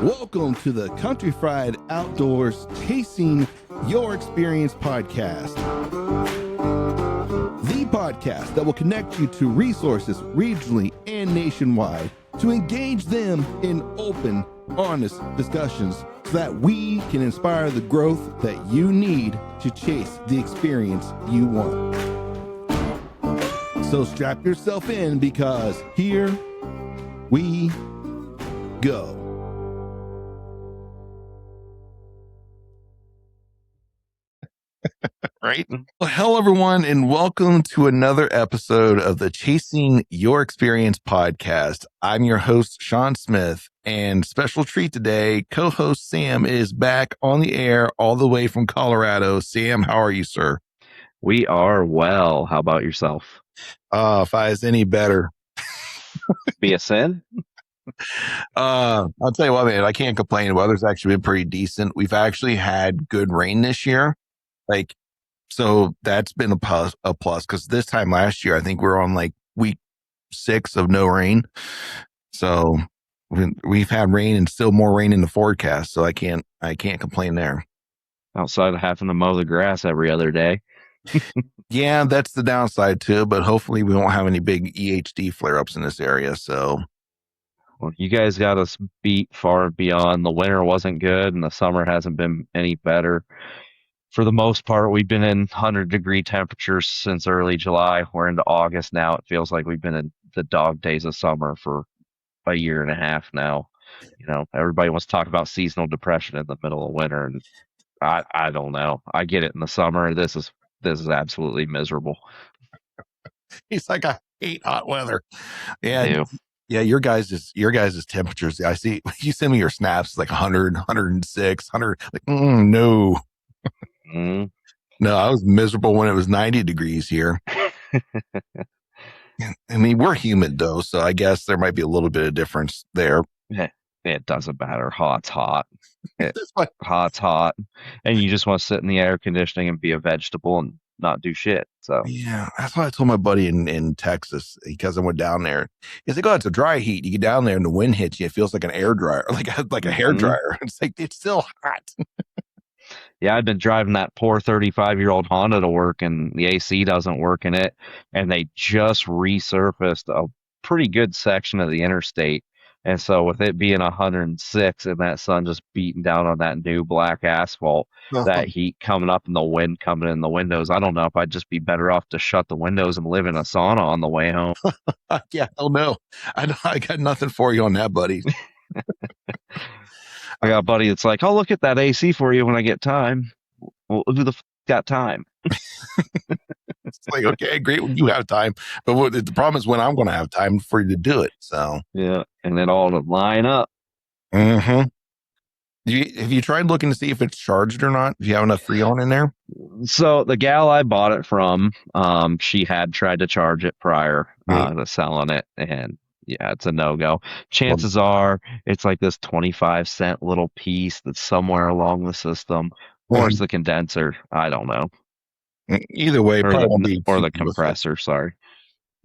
Welcome to the Country Fried Outdoors Chasing Your Experience podcast. The podcast that will connect you to resources regionally and nationwide to engage them in open, honest discussions so that we can inspire the growth that you need to chase the experience you want. So strap yourself in because here we go. Right. Well, hello, everyone, and welcome to another episode of the Chasing Your Experience podcast. I'm your host, Sean Smith, and special treat today, co-host Sam is back on the air all the way from Colorado. Sam, how are you, sir? We are well. How about yourself? If I was any better. Be a sin? I'll tell you what, man, I can't complain. The weather's actually been pretty decent. We've actually had good rain this year. So that's been a plus because this time last year, I think we're on like week 6 of no rain. So we've had rain and still more rain in the forecast. So I can't complain there. Outside of having to mow the grass every other day. Yeah, that's the downside too. But hopefully we won't have any big EHD flare-ups in this area. So, well, you guys got us beat far beyond. The winter wasn't good and the summer hasn't been any better. For the most part, we've been in 100-degree temperatures since early July. We're into August now. It feels like we've been in the dog days of summer for a year and a half now. You know, everybody wants to talk about seasonal depression in the middle of winter, and I don't know. I get it in the summer. This is absolutely miserable. He's like, I hate hot weather. Yeah. Yeah, your guys' temperatures. I see you send me your snaps like 100, 106, 100. Like, no. No, I was miserable when it was 90 degrees here. I mean, we're humid though, so I guess there might be a little bit of difference there. It doesn't matter. Hot's hot. Hot's hot. And you just want to sit in the air conditioning and be a vegetable and not do shit. So yeah, that's what I told my buddy in Texas because I went down there. He's like, "Oh, it's a dry heat. You get down there and the wind hits you. It feels like an air dryer, like a hair dryer. It's like it's still hot." Yeah, I've been driving that poor 35-year-old Honda to work, and the AC doesn't work in it. And they just resurfaced a pretty good section of the interstate. And so with it being 106 and that sun just beating down on that new black asphalt, that heat coming up and the wind coming in the windows, I don't know if I'd just be better off to shut the windows and live in a sauna on the way home. Yeah, hell no. I got nothing for you on that, buddy. I got a buddy that's like, I'll look at that AC for you when I get time. Well, who the f got time? It's like, okay, great when you have time. But the problem is when I'm going to have time for you to do it. So, yeah, and then all to line up. Have you tried looking to see if it's charged or not? If you have enough Freon in there? So the gal I bought it from, she had tried to charge it prior to selling it, and yeah, it's a no-go. Chances are it's like this 25-cent little piece that's somewhere along the system, or it's the condenser. I don't know. Either way, or the compressor. Sorry.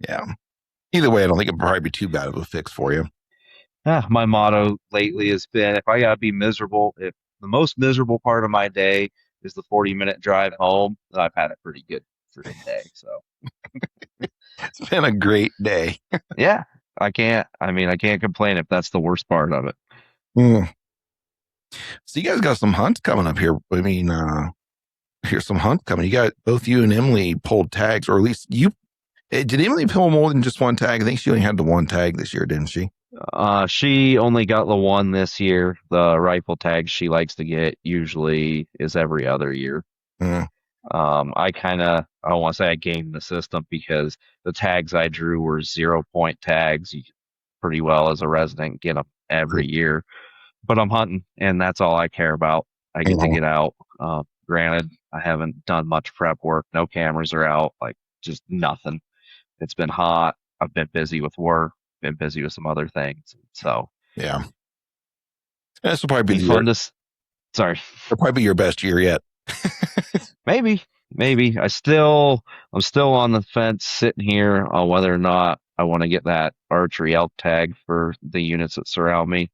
Yeah. Either way, I don't think it'd probably be too bad of a fix for you. My motto lately has been, if I gotta be miserable, if the most miserable part of my day is the 40-minute drive home, then I've had it pretty good for the day. So it's been a great day. Yeah. I can't complain if that's the worst part of it. So you guys got some hunts coming up here. I mean, here's some hunts coming. You got both you and Emily pulled tags, or at least did Emily pull more than just one tag? I think she only had the one tag this year, didn't she? She only got the one this year. The rifle tag she likes to get usually is every other year. I don't want to say I gamed the system because the tags I drew were 0-point tags. You pretty well as a resident get them every year, but I'm hunting and that's all I care about. I get to get out. Granted, I haven't done much prep work. No cameras are out, like just nothing. It's been hot. I've been busy with work, been busy with some other things. So yeah, this will probably be fun. Sorry, it'll probably be your best year yet. Maybe. I'm still on the fence sitting here on whether or not I want to get that archery elk tag for the units that surround me.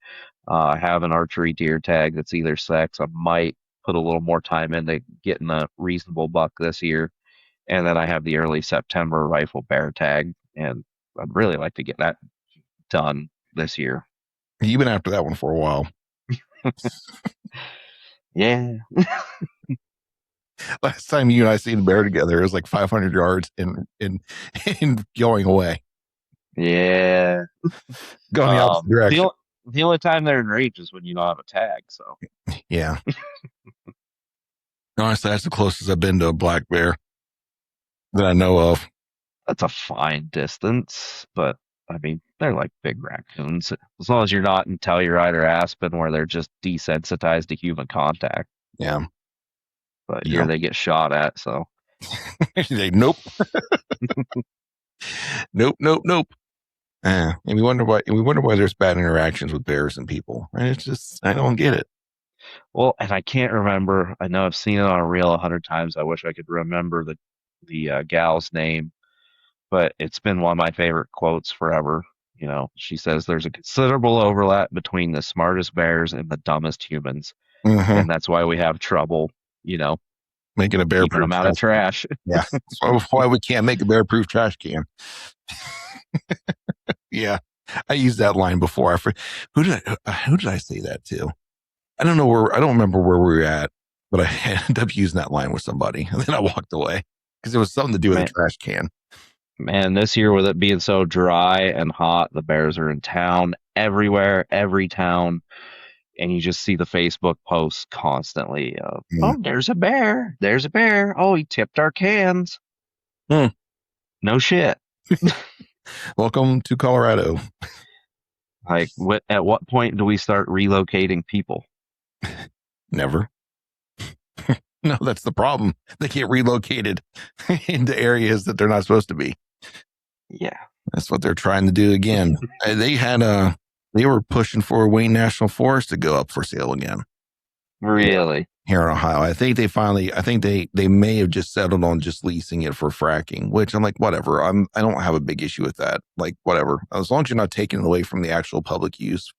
I have an archery deer tag that's either sex. I might put a little more time into getting a reasonable buck this year. And then I have the early September rifle bear tag, and I'd really like to get that done this year. You've been after that one for a while. Yeah. Last time you and I seen a bear together, it was like 500 yards in going away, Yeah. going the opposite direction. The only time they're in range is when you don't have a tag. So Yeah. Honestly, that's the closest I've been to a black bear that I know of. that's a fine distance, but I mean, they're like big raccoons. As long as you're not in Telluride or Aspen where they're just desensitized to human contact. Yeah. But here Yeah. they get shot at, so Nope. Nope. Nope. Nope. And we wonder why there's bad interactions with bears and people. And it's just I don't get it. well, and I can't remember. I know I've seen it on a reel 100 times. I wish I could remember the gal's name, but it's been one of my favorite quotes forever. You know, she says there's a considerable overlap between the smartest bears and the dumbest humans, Mm-hmm. and that's why we have trouble. You know, Making a bear keeping proof them out of trash can. trash. Yeah. That's why we can't make a bear proof trash can. Yeah. I used that line before. Who did I say that to? I don't remember where we were at, but I ended up using that line with somebody. And then I walked away because it was something to do with a Man, trash can. man, this year with it being so dry and hot, the bears are in town everywhere, every town, and you just see the Facebook posts constantly of, Mm. "Oh, there's a bear! There's a bear! Oh, he tipped our cans." Hmm. No shit. Welcome to Colorado. Like, at what point do we start relocating people? Never. No, that's the problem. They get relocated into areas that they're not supposed to be. Yeah, That's what they're trying to do again. They were pushing for Wayne National Forest to go up for sale again really. here in Ohio. I think they may have just settled on just leasing it for fracking, which I'm like, whatever. I don't have a big issue with that. Like, whatever. As long as you're not taking it away from the actual public use,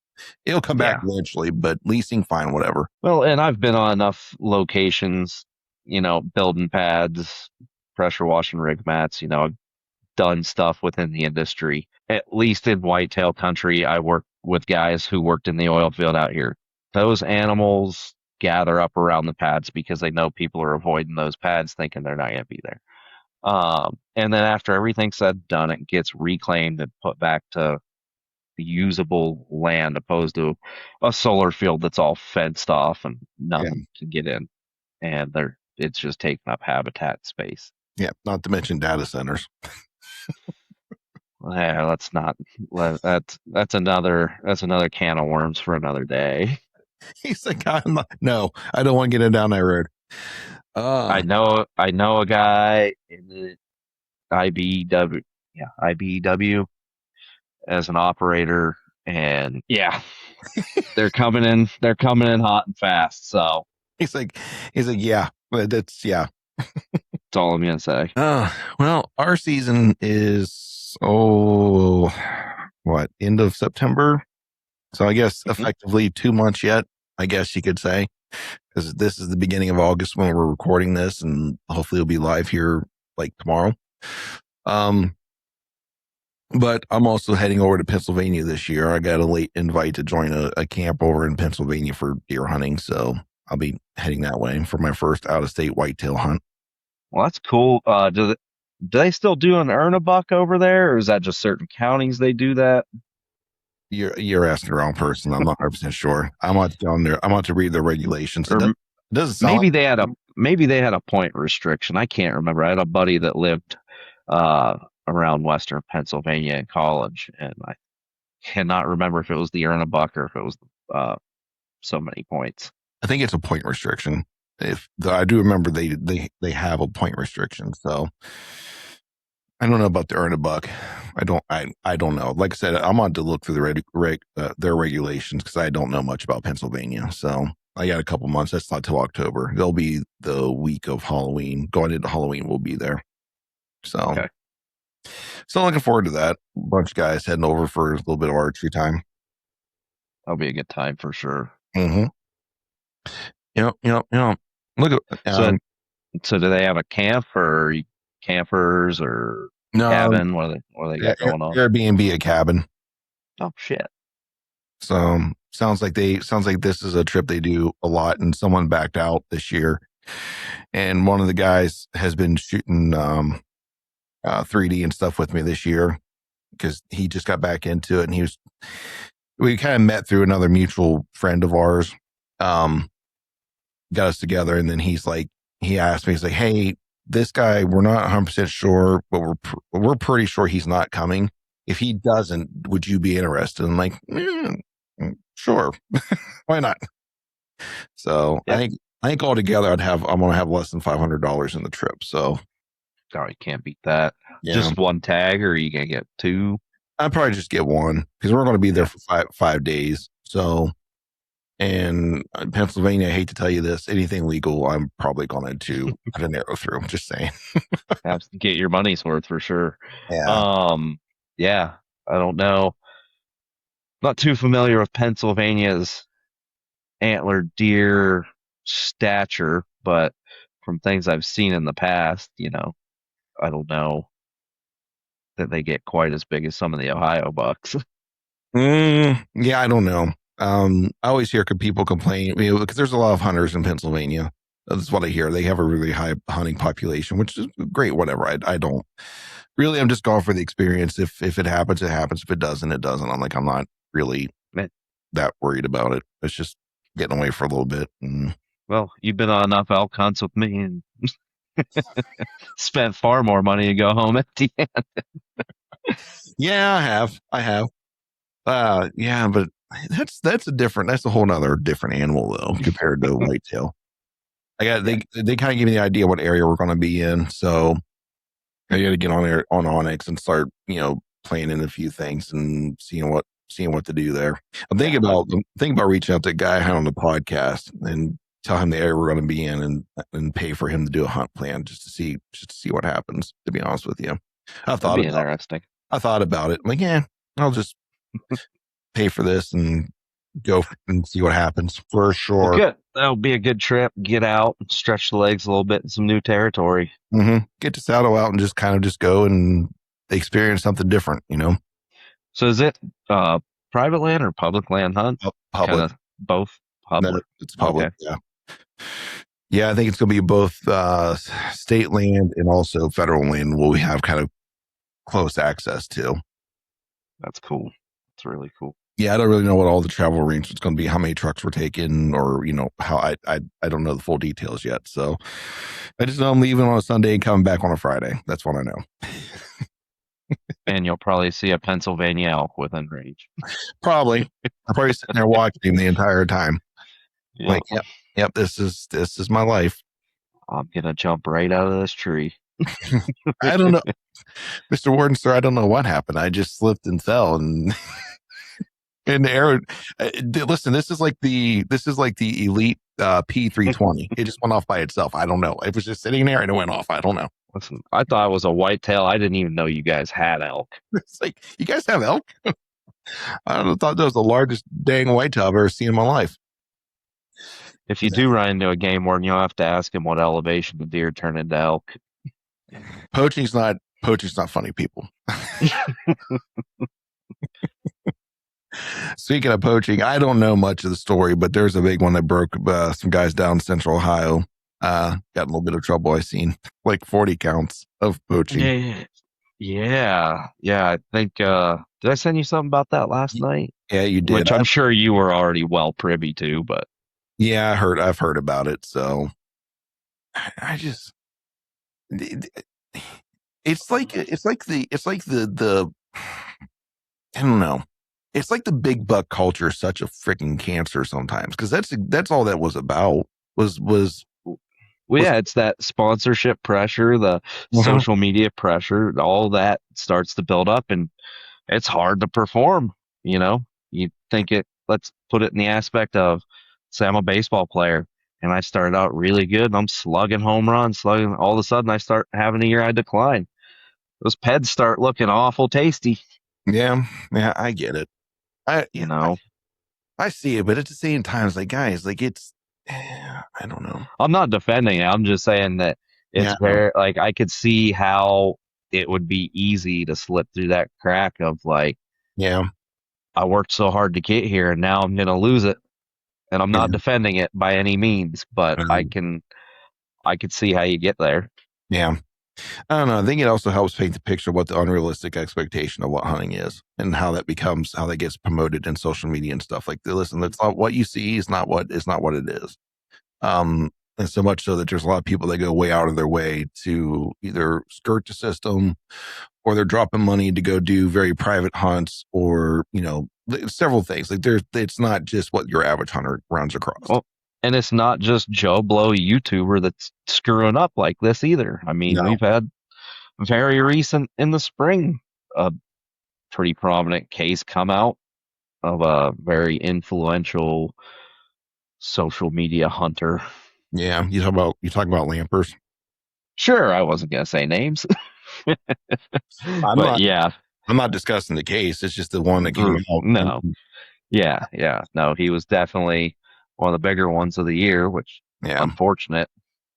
it'll come back Yeah. eventually, but leasing, fine, whatever. Well, and I've been on enough locations, you know, building pads, pressure washing rig mats, you know, done stuff within the industry. At least in whitetail country, I work with guys who worked in the oil field out here. Those animals gather up around the pads because they know people are avoiding those pads thinking they're not going to be there. And then after everything's said and done, it gets reclaimed and put back to the usable land opposed to a solar field that's all fenced off and Yeah. nothing to get in. And it's just taking up habitat space. Yeah. Not to mention data centers. Yeah, let's not. That's another can of worms for another day. He's like, no, I don't want to get it down that road. I know a guy in the IBW, yeah, IBW as an operator, and yeah, they're coming in hot and fast. So he's like, yeah, yeah. that's all I'm gonna say. Well, our season is end of September. So I guess effectively 2 months yet, I guess you could say, because this is the beginning of August when we're recording this, and hopefully it'll be live here like tomorrow. But I'm also heading over to Pennsylvania this year. I got a late invite to join a camp over in Pennsylvania for deer hunting, so I'll be heading that way for my first out-of-state whitetail hunt. Well, that's cool. Do they still do an earn a buck over there, or is that just certain counties they do that? You're asking the wrong person. I'm not 100% sure. I'm about to go on there. I'm about to read the regulations. Or doesn't sound maybe like maybe they had a point restriction. I can't remember. I had a buddy that lived around Western Pennsylvania in college, and I cannot remember if it was the earn a buck or if it was so many points. I think it's a point restriction. I do remember they have a point restriction. So I don't know about the earn a buck. I don't know. Like I said, I'm on to look through their regulations because I don't know much about Pennsylvania. So I got a couple months. That's not till October. They'll be the week of Halloween. Going into Halloween, we'll be there. So, okay. So looking forward to that. A bunch of guys heading over for a little bit of archery time. That'll be a good time for sure. Mm-hmm. Look at So, so do they have a camp or campers or no cabin? What do they got going on? Airbnb a cabin. Oh shit! So sounds like this is a trip they do a lot, and someone backed out this year. And one of the guys has been shooting 3D and stuff with me this year because he just got back into it, and we kind of met through another mutual friend of ours. Got us together, and then he asked me, he's like, "Hey, this guy, we're not 100% sure, but we're pretty sure he's not coming. If he doesn't, would you be interested?" I'm like, sure, why not? So Yeah. I think altogether I'm gonna have less than $500 in the trip. So Oh, you can't beat that. yeah, Just one tag, or are you gonna get two? I'd probably just get one because we're going to be there Yeah. for five days. So, and Pennsylvania, I hate to tell you this, anything legal, I'm probably going to put an arrow through. I'm just saying. Have to get your money's worth for sure. Yeah. Yeah, I don't know. Not too familiar with Pennsylvania's antlered deer stature, but from things I've seen in the past, I don't know that they get quite as big as some of the Ohio bucks. Yeah, I don't know. I always hear people complain, because there's a lot of hunters in Pennsylvania. That's what I hear. They have a really high hunting population, which is great. Whatever. I don't really. I'm just going for the experience. If it happens, it happens. If it doesn't, it doesn't. I'm not really Man, that worried about it. It's just getting away for a little bit. well, you've been on enough elk hunts with me and spent far more money to go home empty. Yeah, I have. Yeah, but that's a whole nother different animal though compared to whitetail. Yeah, they kind of give me the idea what area we're going to be in, so I got to get on there on Onyx and start playing in a few things and seeing what to do there. yeah, I'm thinking about reaching out to a guy I had on the podcast and tell him the area we're going to be in and pay for him to do a hunt plan just to see what happens. To be honest with you, that'd be interesting. I thought about it. I'm like, yeah, I'll just pay for this and go and see what happens for Well, sure. good. That'll be a good trip. Get out, stretch the legs a little bit in some new territory. Get to saddle out and just go and experience something different. So is it private land or public land hunt? Kind Public. of both No, public. it's public. Okay. Yeah. Yeah. I think it's going to be both state land and also federal land will we have kind of close access to. That's cool. That's really cool. Yeah. I don't really know what all the travel arrangements going to be, how many trucks we're taking, or, how I don't know the full details yet. So I just know I'm leaving on a Sunday and coming back on a Friday. That's what I know. And you'll probably see a Pennsylvania elk within range. Probably. I'm probably sitting there watching him the entire time. Yep. Like, yep, this is my life. I'm gonna jump right out of this tree. I don't know, Mr. Warden, sir. I don't know what happened. I just slipped and fell, and the arrow. Listen, this is like the elite P320. It just went off by itself. I don't know. It was just sitting there and it went off. I don't know. Listen, I thought it was a whitetail. I didn't even know you guys had elk. It's like, you guys have elk? Thought that was the largest dang whitetail I've ever seen in my life. If you do run into a game warden, you'll have to ask him what elevation the deer turn into elk. Poaching's not funny, people. Speaking of poaching, I don't know much of the story, but there's a big one that broke some guys down in Central Ohio. Got a little bit of trouble. I seen like 40 counts of poaching. Yeah. I think did I send you something about that last night? Yeah, you did. Which I'm sure you were already well privy to, but yeah, I've heard about it. So I just, it's like the I don't know. It's like the big buck culture is such a freaking cancer sometimes, because that's all that was about was well, yeah, it's that sponsorship pressure, the social media pressure, all that starts to build up, and it's hard to perform. You think let's put it in the aspect of, say, I'm a baseball player and I started out really good and I'm slugging home runs, all of a sudden I start having a year I decline. Those peds start looking awful tasty. Yeah, I get it. You know, I see it, but at the same time, it's like, guys, like I don't know. I'm not defending it. I'm just saying that it's Yeah, no. very like I could see how it would be easy to slip through that crack of like Yeah, I worked so hard to get here and now I'm gonna lose it. And I'm not yeah, defending it by any means, but um, I could see how you get there. yeah. I don't know. I think it also helps paint the picture of what the unrealistic expectation of what hunting is and how that becomes how that gets promoted in social media and stuff. Like, listen, that's not what you see is not what it is. And so much so that there's a lot of people that go way out of their way to either skirt the system or they're dropping money to go do very private hunts or, several things. Like it's not just what your average hunter runs across. Well, and it's not just Joe Blow YouTuber that's screwing up like this either. I mean, No. we've had very recent in the spring a pretty prominent case come out of a very influential social media hunter. Yeah. You talk about lampers. Sure, I wasn't gonna say names, I'm but not yeah, I'm not discussing the case. It's just the one that came out. no, yeah, no, he was definitely one of the bigger ones of the year, which Yeah. unfortunate.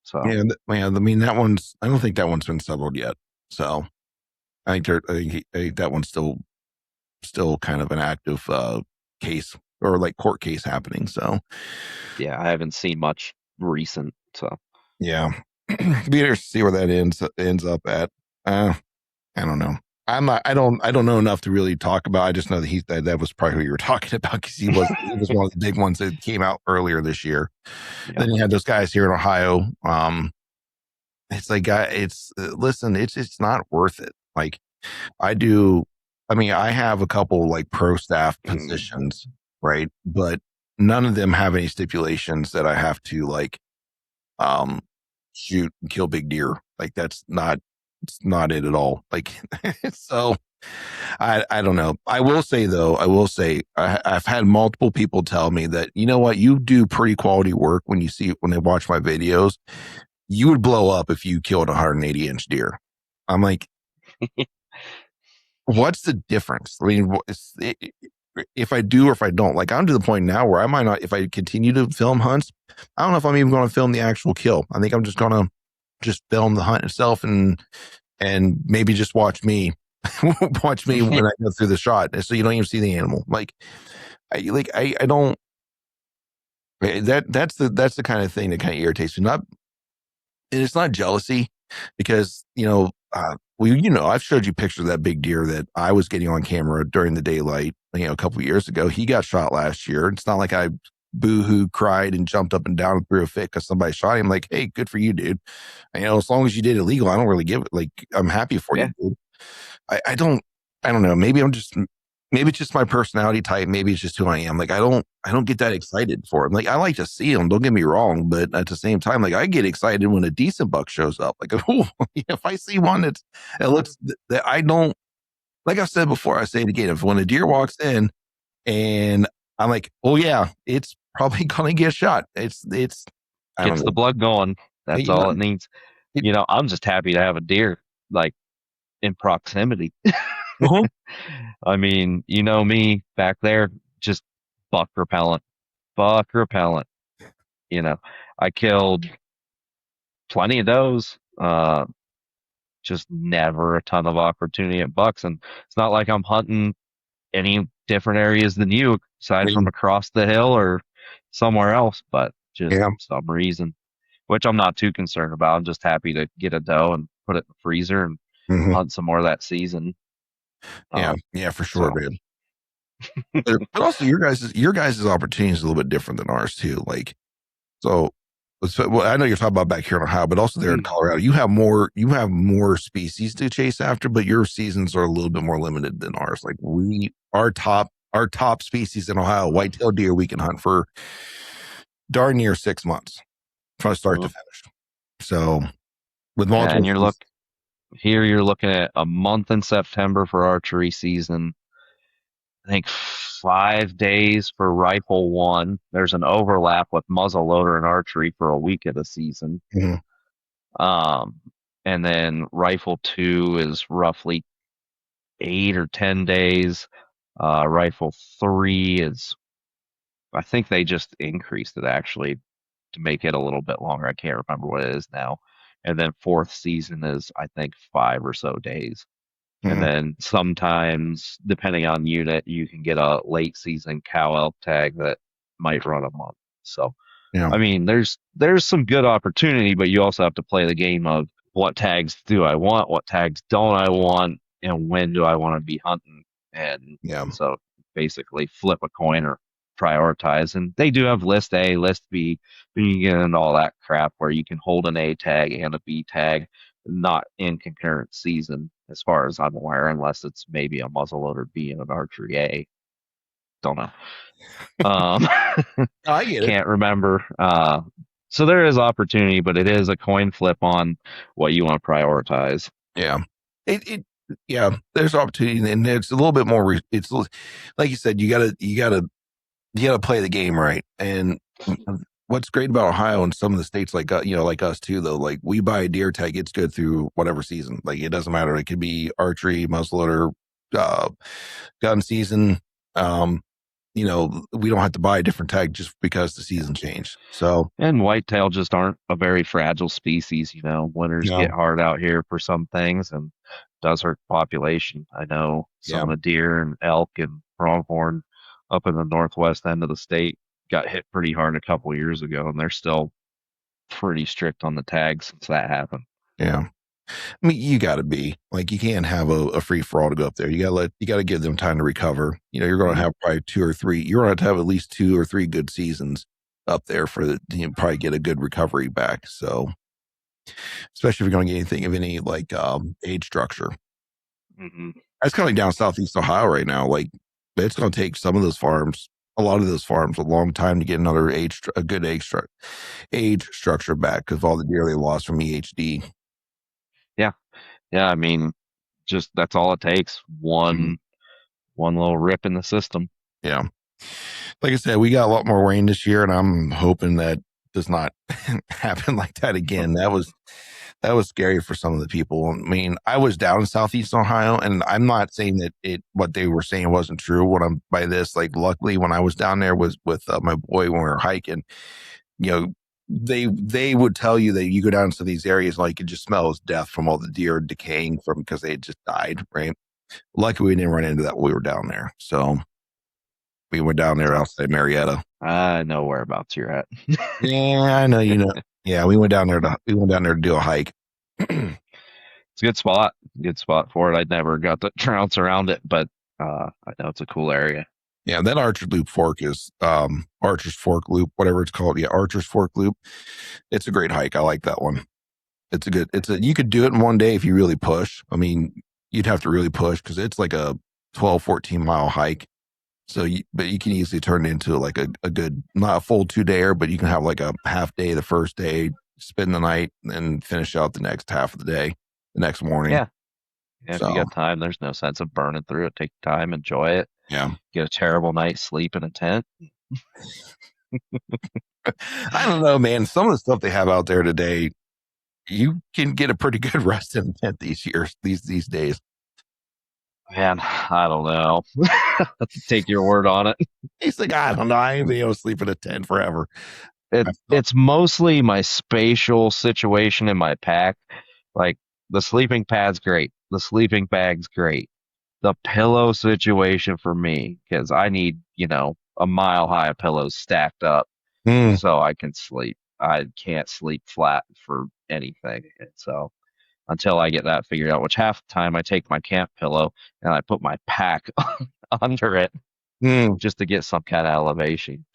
So Yeah. I mean, that one's, I don't think that one's been settled yet. So I think that one's still kind of an active case or like court case happening. So, yeah, I haven't seen much recent. So yeah. Be interested to see where that ends up at. Uh, I don't know. I don't know enough to really talk about. I just know that that was probably who you were talking about because he was one of the big ones that came out earlier this year. yeah, Then you had those guys here in Ohio. It's like, listen, it's not worth it. Like I do. I mean, I have a couple like pro staff positions, right? But none of them have any stipulations that I have to like um shoot and kill big deer. Like it's not it at all. Like so I don't know. I will say I've had multiple people tell me that, you know what, you do pretty quality work when they watch my videos. You would blow up if you killed a 180-inch deer. I'm like, what's the difference? I mean, if I do or if I don't, like I'm to the point now where I might not, if I continue to film hunts, I don't know if I'm even going to film the actual kill. I think I'm just going to just film the hunt itself and maybe just watch me watch me when I go through the shot, so you don't even see the animal. I don't. That's the kind of thing that kind of irritates me. Not, and it's not jealousy because I've showed you pictures of that big deer that I was getting on camera during the daylight, a couple of years ago. He got shot last year. It's not like I boo-hoo cried and jumped up and down and threw a fit because somebody shot him. Like, hey, good for you, dude. As long as you did it legal, I don't really give it. Like, I'm happy for you, yeah, dude. I don't know. Maybe it's just my personality type. Maybe it's just who I am. Like I don't get that excited for him. Like I like to see him. Don't get me wrong, but at the same time, like I get excited when a decent buck shows up. Like, oh, if I see one that looks that I don't, like I said before, I say it again. If when a deer walks in and I'm like, oh yeah, it's probably gonna get shot. It's I don't gets the know. blood going. That's Yeah, all it needs. it, I'm just happy to have a deer like in proximity. uh-huh. I mean, you know me back there, just buck repellent, buck repellent. You know, I killed plenty of those. Just never a ton of opportunity at bucks, and it's not like I'm hunting any different areas than you, aside from across the hill or somewhere else. But just Yeah. some reason, which I'm not too concerned about. I'm just happy to get a doe and put it in the freezer and Mhm. hunt some more that season. Yeah. Yeah, for sure, So man. But also your guys' opportunity is a little bit different than ours too. Like well, I know you're talking about back here in Ohio, but also there in Colorado, you have more species to chase after, but your seasons are a little bit more limited than ours. Like our top species in Ohio, whitetail deer, we can hunt for darn near 6 months from start to well, finish. So with yeah, multiple and species, you're looking at a month in September for archery season. I think 5 days for rifle one. There's an overlap with muzzleloader and archery for a week of the season. mhm, Um, and then rifle two is roughly 8 or 10 days. Rifle three is I think they just increased it actually to make it a little bit longer. I can't remember what it is now. And then fourth season is I think 5 or so days. And Hmm. then sometimes, depending on unit, you can get a late season cow elk tag that might run a month. So Yeah. I mean, there's some good opportunity, but you also have to play the game of what tags do I want, what tags don't I want, and when do I want to be hunting. And Yeah. so basically flip a coin or prioritize. And they do have list A, list B, but you get into all that crap where you can hold an A tag and a B tag, not in concurrent season, as far as I'm aware, unless it's maybe a muzzleloader B and an archery A. Don't know. Um, No, I get it. can't remember. So there is opportunity, but it is a coin flip on what you want to prioritize. Yeah. It yeah, there's opportunity and it's a little bit more it's like you said, you gotta play the game right. And what's great about Ohio and some of the states like like us too, though, like we buy a deer tag, it's good through whatever season. Like it doesn't matter. It could be archery, muzzleloader, uh, gun season. Um, we don't have to buy a different tag just because the season changed. So And whitetail just aren't a very fragile species. Winters yeah, get hard out here for some things and does hurt the population. I know some yeah, of the deer and elk and pronghorn up in the northwest end of the state got hit pretty hard a couple years ago, and they're still pretty strict on the tags since that happened. yeah. I mean, you got to be like you can't have a free for all to go up there. You got to give them time to recover. You're going to Mhm. have probably two or three. You're going to have at least 2 or 3 good seasons up there for probably get a good recovery back. So especially if you're going to get anything of any like age structure. Mhm. That's kind of like down southeast Ohio right now. Like it's going to take some of those farms, a lot of those farms, a long time to get another a good age structure back because of all the deer they lost from EHD. Yeah, yeah. I mean, just that's all it takes. Mhm. One little rip in the system. Yeah. Like I said, we got a lot more rain this year, and I'm hoping that does not happen like that again. That was scary for some of the people. I mean, I was down in Southeast Ohio, and I'm not saying that what they were saying wasn't true. What I'm by this, like, luckily, when I was down there was with my boy when we were hiking. You know, they would tell you that you go down to these areas, like it just smells death from all the deer decaying from because they had just died. Right. Luckily, we didn't run into that when we were down there. So we went down there outside Marietta. I know whereabouts you're at. Yeah, I know, Yeah, we went down there to do a hike. It's a good spot. Good spot for it. I never got to trounce around it, but I know it's a cool area. Yeah, that Archer Loop Fork is Archer's Fork Loop, whatever it's called. Yeah, Archer's Fork Loop. It's a great hike. I like that one. You could do it in one day if you really push. I mean, you'd have to really push because it's like a 12, 14 mile hike. But you can easily turn it into like a good, not a full 2 dayer, but you can have like a half day the first day, spend the night, and finish out the next half of the day, the next morning. Yeah. Yeah, if you So got time, there's no sense of burning through it. Take time, enjoy it. yeah, Get a terrible night's sleep in a tent. I don't know, man. Some of the stuff they have out there today, you can get a pretty good rest in a tent these days. Man, I don't know. Take your word on it. He's like, I don't know. I ain't been able to sleep in a tent forever. I felt, It's mostly my spatial situation in my pack. Like the sleeping pad's great. The sleeping bag's great. The pillow situation for me, because I need, a mile high of pillows stacked up mm, so I can sleep. I can't sleep flat for anything. And so until I get that figured out, which half the time I take my camp pillow and I put my pack under it mm. just to get some kind of elevation.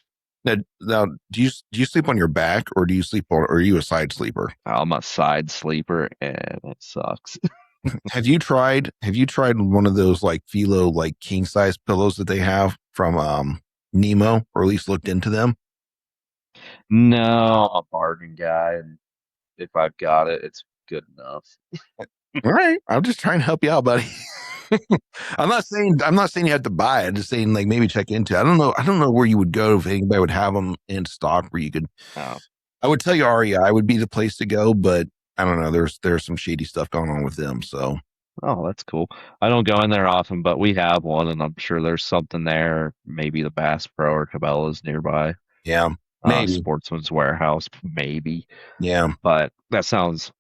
Now, do you sleep on your back or do you sleep on? Or are you a side sleeper? I'm a side sleeper and it sucks. Have you tried one of those like Philo like king size pillows that they have from Nemo, or at least looked into them? No, I'm a bargain guy, and if I've got it, it's good enough. All right, I'm just trying to help you out, buddy. I'm not saying you have to buy it. I'm just saying like maybe check into it. I don't know where you would go if anybody would have them in stock where you could. Oh, I would tell you REI would be the place to go, but I don't know. There's some shady stuff going on with them. So Oh, that's cool. I don't go in there often, but we have one, and I'm sure there's something there. Maybe the Bass Pro or Cabela's nearby. Yeah, maybe. Sportsman's Warehouse, maybe. Yeah, But that sounds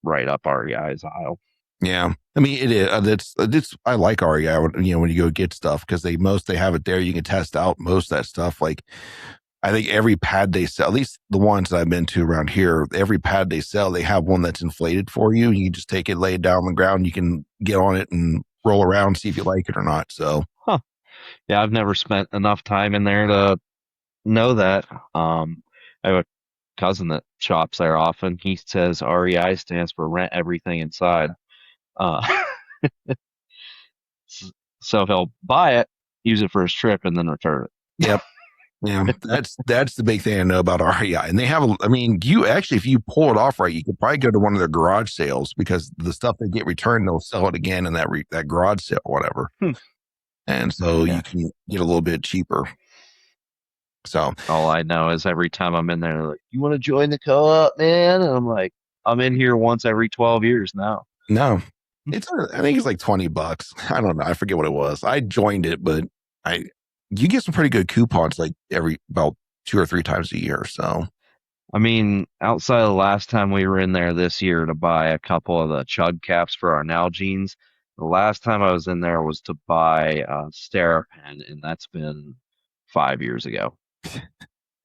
right up our guy's aisle. yeah. I mean, it is. It's. I like REI. When you go get stuff because they have it there. You can test out most of that stuff. Like I think every pad they sell, at least the ones that I've been to around here, every pad they sell, they have one that's inflated for you. You can just take it, lay it down on the ground. You can get on it and roll around, see if you like it or not. So, Huh. Yeah, I've never spent enough time in there to know that. I have a cousin that shops there often. He says REI stands for rent everything inside. Uh, so he'll buy it, use it for his trip, and then return it. yep. Yeah, that's the big thing I know about REI. And they have, I mean, you actually, if you pull it off right, you could probably go to one of their garage sales because the stuff they get returned, they'll sell it again in that garage sale, or whatever. Hmm. And so Yeah. you can get a little bit cheaper. So All I know is every time I'm in there, they're like, "You want to join the co-op, man?" And I'm like, "I'm in here once every 12 years now." no, I think it's like $20. I don't know. I forget what it was. I joined it, but you get some pretty good coupons like every about 2 or 3 times a year. So I mean, outside of the last time we were in there this year to buy a couple of the chug caps for our Nalgene's, the last time I was in there was to buy a Sterapen, and that's been 5 years ago.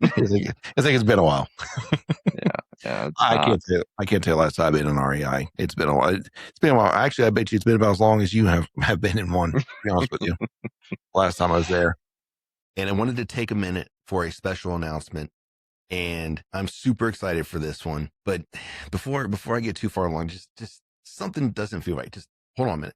it's like it's been a while. Yeah, it's I not. can't tell last time I've been in REI. It's been a while. It's been a while. Actually, I bet you it's been about as long as you have been in one, to be honest with you. Last time I was there. And I wanted to take a minute for a special announcement. And I'm super excited for this one. But before I get too far along, just something doesn't feel right. Just hold on a minute.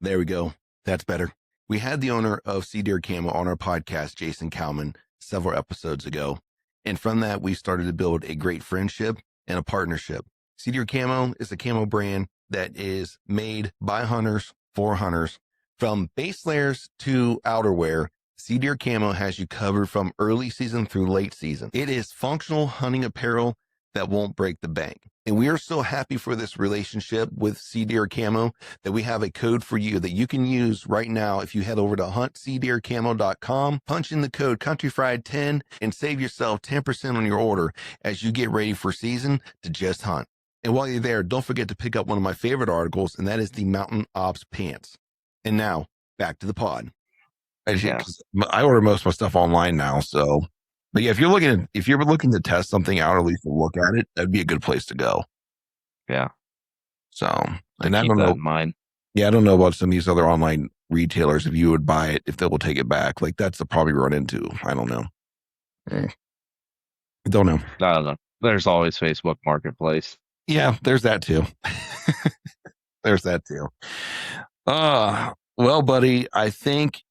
There we go. That's better. We had the owner of Sea Deer Camo on our podcast, Jason Kalman, several episodes ago. And from that, we started to build a great friendship and a partnership. Sea Deer Camo is a camo brand that is made by hunters for hunters. From base layers to outerwear, Sea Deer Camo has you covered from early season through late season. It is functional hunting apparel that won't break the bank. And we are so happy for this relationship with Sea Deer Camo that we have a code for you that you can use right now if you head over to huntseadeercamo.com, punch in the code countryfried10 and save yourself 10% on your order as you get ready for season to just hunt. And while you're there, don't forget to pick up one of my favorite articles, and that is the Mountain Ops Pants. And now, back to the pod. I order most of my stuff online now, so. But yeah, if you're looking to test something out, or at least to look at it, that'd be a good place to go. Yeah. So, and I don't know. In mind. Yeah, I don't know about some of these other online retailers. If you would buy it, if they will take it back, like that's the probably run into. I don't know. I don't know. I don't know. There's always Facebook Marketplace. Yeah, there's that too. There's that too. Well, buddy, I think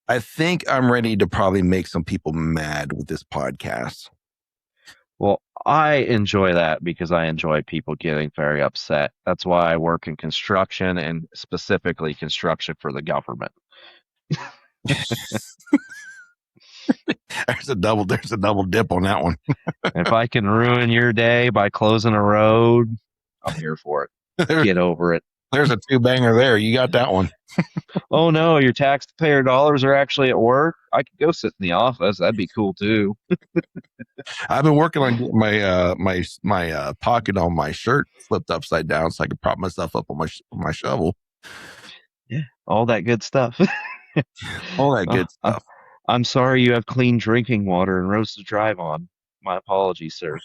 I'm ready to probably make some people mad with this podcast. Well, I enjoy that because I enjoy people getting very upset. That's why I work in construction, and specifically construction for the government. There's a double dip on that one. If I can ruin your day by closing a road, I'm here for it. Get over it. There's a 2-banger there. You got that one. Oh no, your taxpayer dollars are actually at work. I could go sit in the office. That'd be cool too. I've been working on getting my pocket on my shirt flipped upside down so I could prop myself up on my shovel. Yeah, all that good stuff. All that good stuff. I'm sorry you have clean drinking water and roads to drive on. My apologies, sir.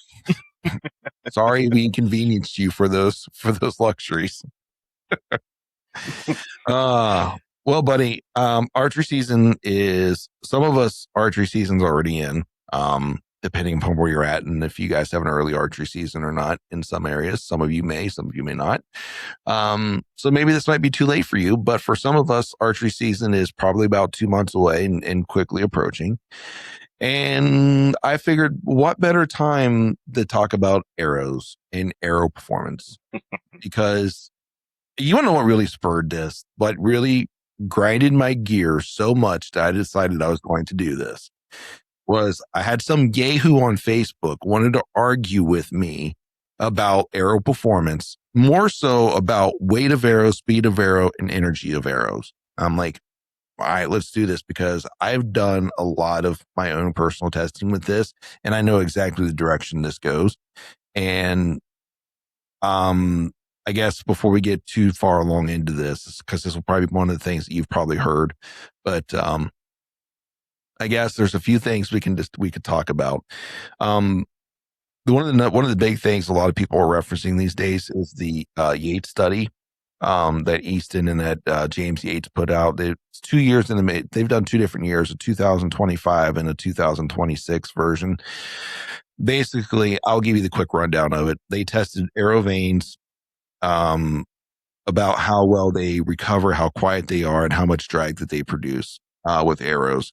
Sorry we inconvenienced you for those luxuries. Well, buddy, archery season is, some of us archery season's already in, depending upon where you're at, and if you guys have an early archery season or not. In some areas, some of you may, some of you may not. So maybe this might be too late for you, but for some of us, archery season is probably about 2 months away and quickly approaching. And I figured, what better time to talk about arrows and arrow performance? Because you want to know what really spurred this, but really grinded my gear so much that I decided I was going to do this, was I had some yahoo on Facebook wanted to argue with me about arrow performance, more so about weight of arrow, speed of arrow, and energy of arrows. I'm like, all right, let's do this because I've done a lot of my own personal testing with this, and I know exactly the direction this goes. And I guess before we get too far along into this, because this will probably be one of the things that you've probably heard, but I guess there's a few things we could talk about. One of the big things a lot of people are referencing these days is the Yates study that Easton and that James Yates put out. It's 2 years in the they've done 2 different years, a 2025 and a 2026 version. Basically, I'll give you the quick rundown of it. They tested arrow veins, about how well they recover, how quiet they are, and how much drag that they produce with arrows.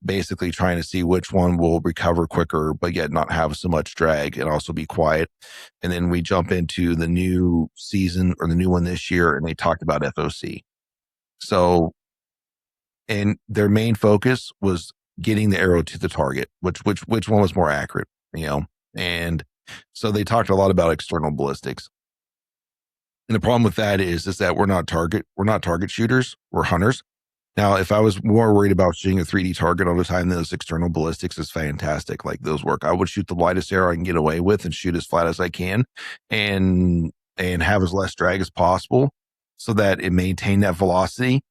Basically trying to see which one will recover quicker, but yet not have so much drag and also be quiet. And then we jump into the new season or the new one this year, and they talked about FOC. So, and their main focus was getting the arrow to the target, which one was more accurate, and so they talked a lot about external ballistics. And the problem with that is that we're not target shooters, we're hunters. Now, if I was more worried about shooting a 3D target all the time, those external ballistics is fantastic. Like those work. I would shoot the lightest arrow I can get away with and shoot as flat as I can and have as less drag as possible so that it maintain that velocity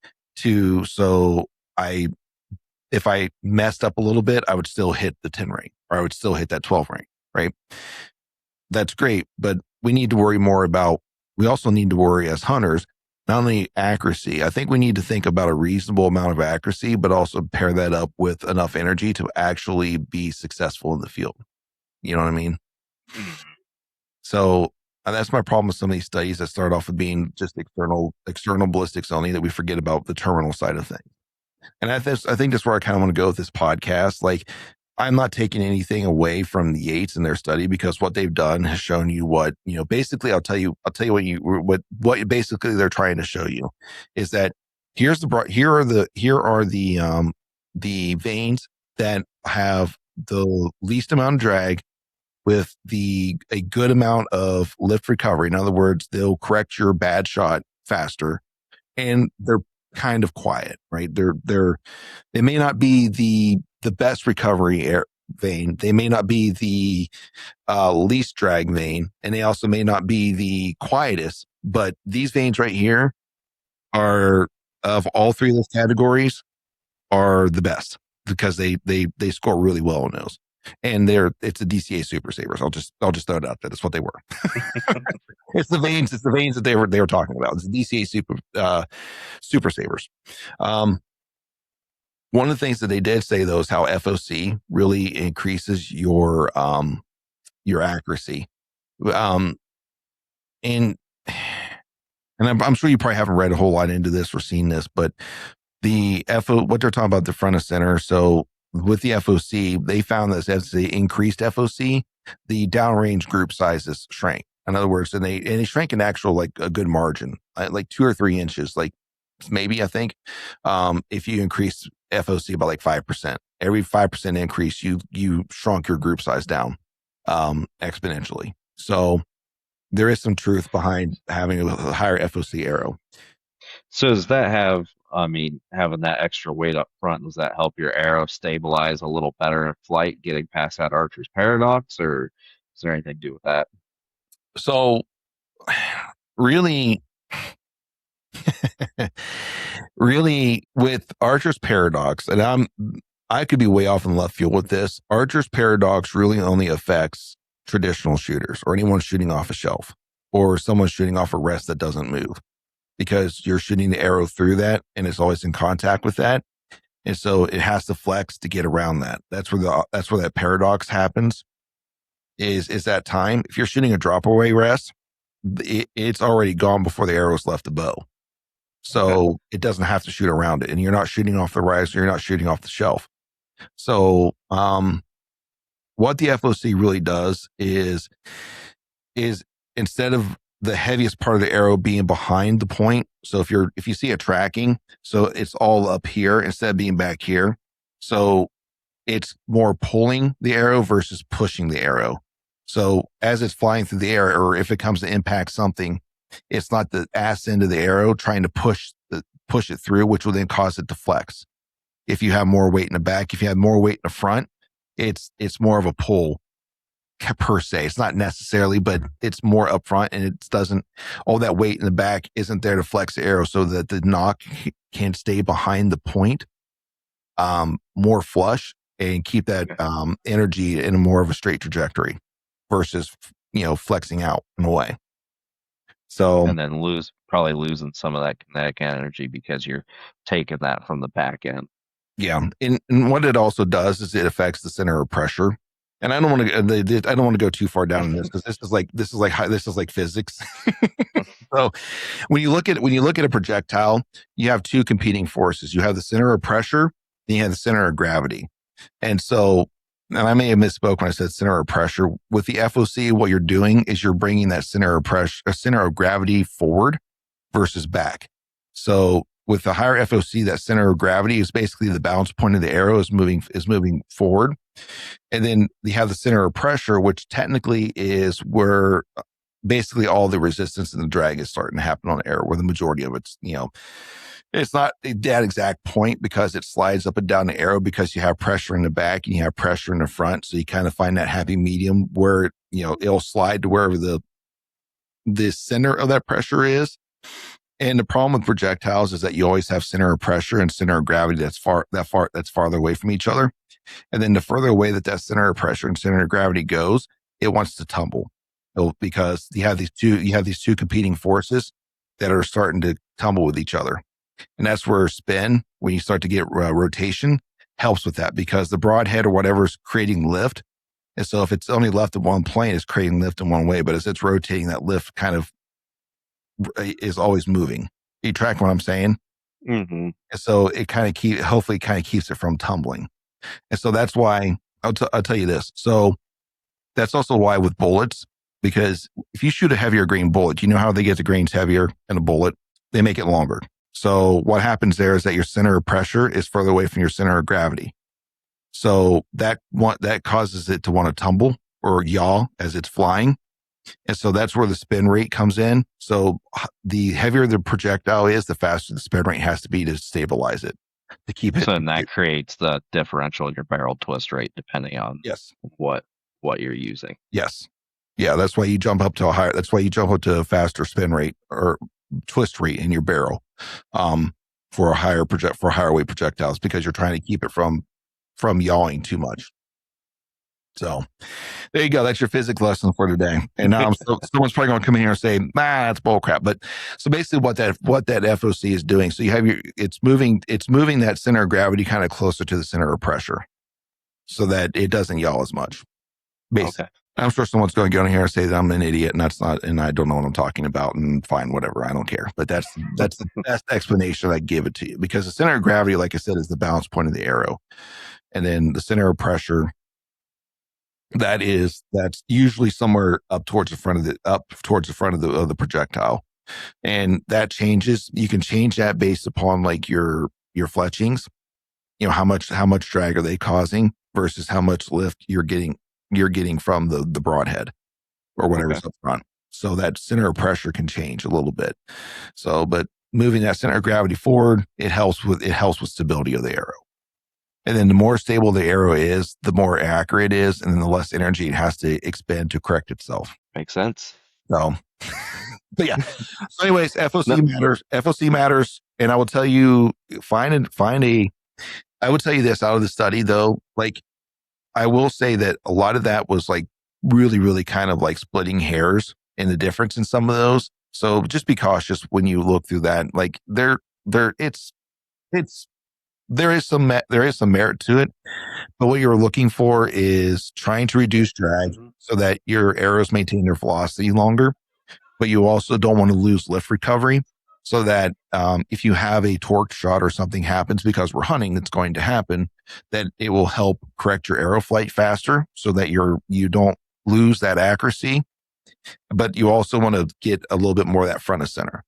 if I messed up a little bit, I would still hit the 10 ring or I would still hit that 12 ring, right? That's great, but we also need to worry as hunters, not only accuracy. I think we need to think about a reasonable amount of accuracy, but also pair that up with enough energy to actually be successful in the field. You know what I mean? So that's my problem with some of these studies that start off with being just external ballistics only, that we forget about the terminal side of things. And I think that's where I kind of want to go with this podcast. Like, I'm not taking anything away from the Yates and their study, because what they've done has shown you what, basically I'll tell you what basically they're trying to show you is that here are the veins that have the least amount of drag with a good amount of lift recovery. In other words, they'll correct your bad shot faster, and they're kind of quiet, right? They may not be the best recovery vein. They may not be the least drag vein, and they also may not be the quietest. But these veins right here are, of all three of those categories, are the best because they score really well on those. And it's the DCA Super Savers. I'll just throw it out there. That's what they were. It's the veins that they were talking about. It's the DCA Super Savers. One of the things that they did say, though, is how FOC really increases your accuracy. And I'm sure you probably haven't read a whole lot into this or seen this, but what they're talking about, the front of center. So with the FOC, they found that as they increased FOC, the downrange group sizes shrank. In other words, and they shrank an actual, like, a good margin, like 2 or 3 inches, like maybe, I think, if you increase FOC by like 5%, every 5% increase, you shrunk your group size down exponentially. So there is some truth behind having a higher FOC arrow. So does that having that extra weight up front, does that help your arrow stabilize a little better in flight, getting past that archer's paradox, or is there anything to do with that? So really, really, with Archer's paradox, and I could be way off in left field with this. Archer's paradox really only affects traditional shooters or anyone shooting off a shelf or someone shooting off a rest that doesn't move, because you're shooting the arrow through that and it's always in contact with that. And so it has to flex to get around that. That's where that paradox happens, is that time. If you're shooting a drop away rest, it's already gone before the arrow's left the bow. So It doesn't have to shoot around it, and you're not shooting off the riser, you're not shooting off the shelf. So what the FOC really does is instead of the heaviest part of the arrow being behind the point, so if you see it tracking, so it's all up here instead of being back here. So it's more pulling the arrow versus pushing the arrow. So as it's flying through the air, or if it comes to impact something, it's not the ass end of the arrow trying to push it through, which will then cause it to flex. If you have more weight in the back, if you have more weight in the front, it's more of a pull per se. It's not necessarily, but it's more upfront, and it doesn't, all that weight in the back isn't there to flex the arrow so that the nock can stay behind the point more flush and keep that energy in more of a straight trajectory versus, flexing out in a way. So, and then probably losing some of that kinetic energy because you're taking that from the back end. yeah. And what it also does is it affects the center of pressure. And I don't want to go too far down in this, because this is like physics. So when you look at a projectile, you have two competing forces. You have the center of pressure, and you have the center of gravity. And so, and I may have misspoke when I said center of pressure. With the FOC, what you're doing is you're bringing that center of pressure, center of gravity forward versus back. So with the higher FOC, that center of gravity is basically the balance point of the arrow is moving forward. And then you have the center of pressure, which technically is where basically all the resistance and the drag is starting to happen on the arrow, where the majority of it's, it's not that exact point because it slides up and down the arrow because you have pressure in the back and you have pressure in the front. So you kind of find that happy medium where, it'll slide to wherever the center of that pressure is. And the problem with projectiles is that you always have center of pressure and center of gravity that's farther away from each other. And then the further away that center of pressure and center of gravity goes, it wants to tumble, because you have these two competing forces that are starting to tumble with each other. And that's where spin, when you start to get rotation, helps with that, because the broadhead or whatever is creating lift. And so if it's only left in one plane, it's creating lift in one way, but as it's rotating, that lift kind of is always moving. You track what I'm saying? Mm-hmm. And so it hopefully keeps it from tumbling. And so that's why I'll tell you this. So that's also why with bullets, because if you shoot a heavier grain bullet, you know how they get the grains heavier in a bullet? They make it longer. So what happens there is that your center of pressure is further away from your center of gravity. So that causes it to want to tumble or yaw as it's flying. And so that's where the spin rate comes in. So the heavier the projectile is, the faster the spin rate has to be to stabilize it, to keep it. So then that creates the differential in your barrel twist rate depending on what you're using. Yes. Yeah, that's why you jump up to a faster spin rate or twist rate in your barrel for higher weight projectiles, because you're trying to keep it from yawing too much. So there you go. That's your physics lesson for today. And now someone's probably going to come in here and say, that's bullcrap. But so basically what that FOC is doing, so you have it's moving that center of gravity kind of closer to the center of pressure so that it doesn't yaw as much. Basically. Okay. I'm sure someone's going to get on here and say that I'm an idiot and I don't know what I'm talking about, and fine, whatever. I don't care. But that's the best explanation I give it to you, because the center of gravity, like I said, is the balance point of the arrow. And then the center of pressure, that's usually somewhere up towards the front of the projectile. And that changes. You can change that based upon like your fletchings, how much drag are they causing versus how much lift you're getting from the broadhead or whatever's up front. So that center of pressure can change a little bit. So, but moving that center of gravity forward, it helps with stability of the arrow. And then the more stable the arrow is, the more accurate it is, and then the less energy it has to expend to correct itself. Makes sense. So, but yeah. So anyways, FOC matters. FOC matters. And I will tell you, I would tell you this out of the study though, like, I will say that a lot of that was like really, really kind of like splitting hairs in the difference in some of those. So just be cautious when you look through that. Like there is some merit to it, but what you're looking for is trying to reduce drag so that your arrows maintain their velocity longer, but you also don't want to lose lift recovery, so that if you have a torque shot or something happens, because we're hunting, that's going to happen, that it will help correct your arrow flight faster so that you don't lose that accuracy. But you also want to get a little bit more of that front of center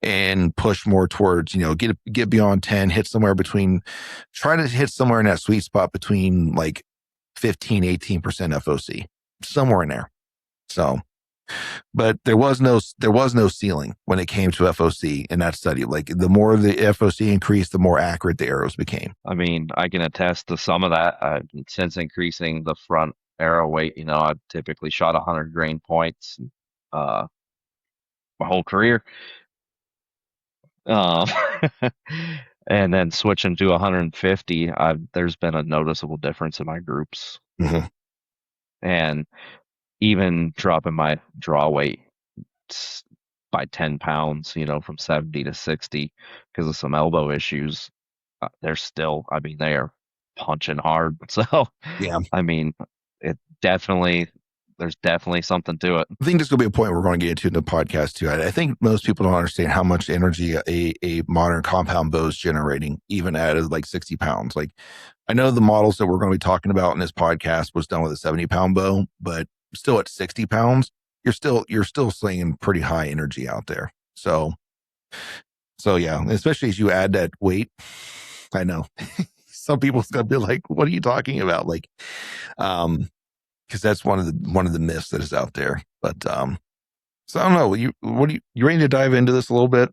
and push more towards, get beyond 10, try to hit somewhere in that sweet spot between like 15, 18% FOC, somewhere in there. So, but there was no ceiling when it came to FOC in that study. Like the more the FOC increased, the more accurate the arrows became. I mean, I can attest to some of that. Since increasing the front arrow weight, I've typically shot 100 grain points uh, my whole career. Um, and then switching to 150, there's been a noticeable difference in my groups. Mm-hmm. And even dropping my draw weight by 10 pounds, from 70 to 60 because of some elbow issues, they're still, I mean, they are punching hard. So, Yeah. I mean, it definitely, there's definitely something to it. I think this will be a point we're going to get into in the podcast too. I think most people don't understand how much energy a modern compound bow is generating, even at like 60 pounds. Like I know the models that we're going to be talking about in this podcast was done with a 70-pound bow, but still at 60 pounds, you're still slinging pretty high energy out there. So yeah, especially as you add that weight. I know some people's gonna be like, "What are you talking about?" Like, because that's one of the myths that is out there. But so I don't know. You ready to dive into this a little bit?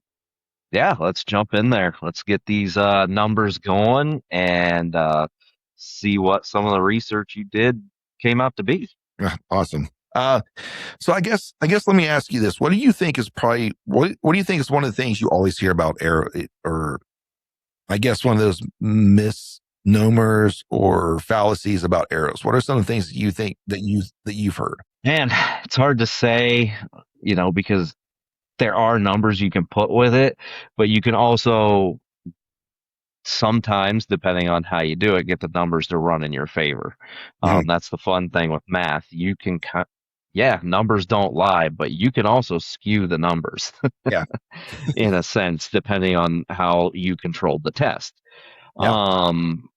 Yeah, let's jump in there. Let's get these numbers going and see what some of the research you did came out to be. Awesome. So I guess let me ask you this: what do you think is probably what do you think is one of the things you always hear about arrow, or I guess one of those misnomers or fallacies about arrows? What are some of the things that you think that you've heard? Man, it's hard to say, because there are numbers you can put with it, but you can also sometimes, depending on how you do it, get the numbers to run in your favor. Mhm. That's the fun thing with math. You can, yeah, numbers don't lie, but you can also skew the numbers Yeah. in a sense, depending on how you controlled the test. Yeah. Um,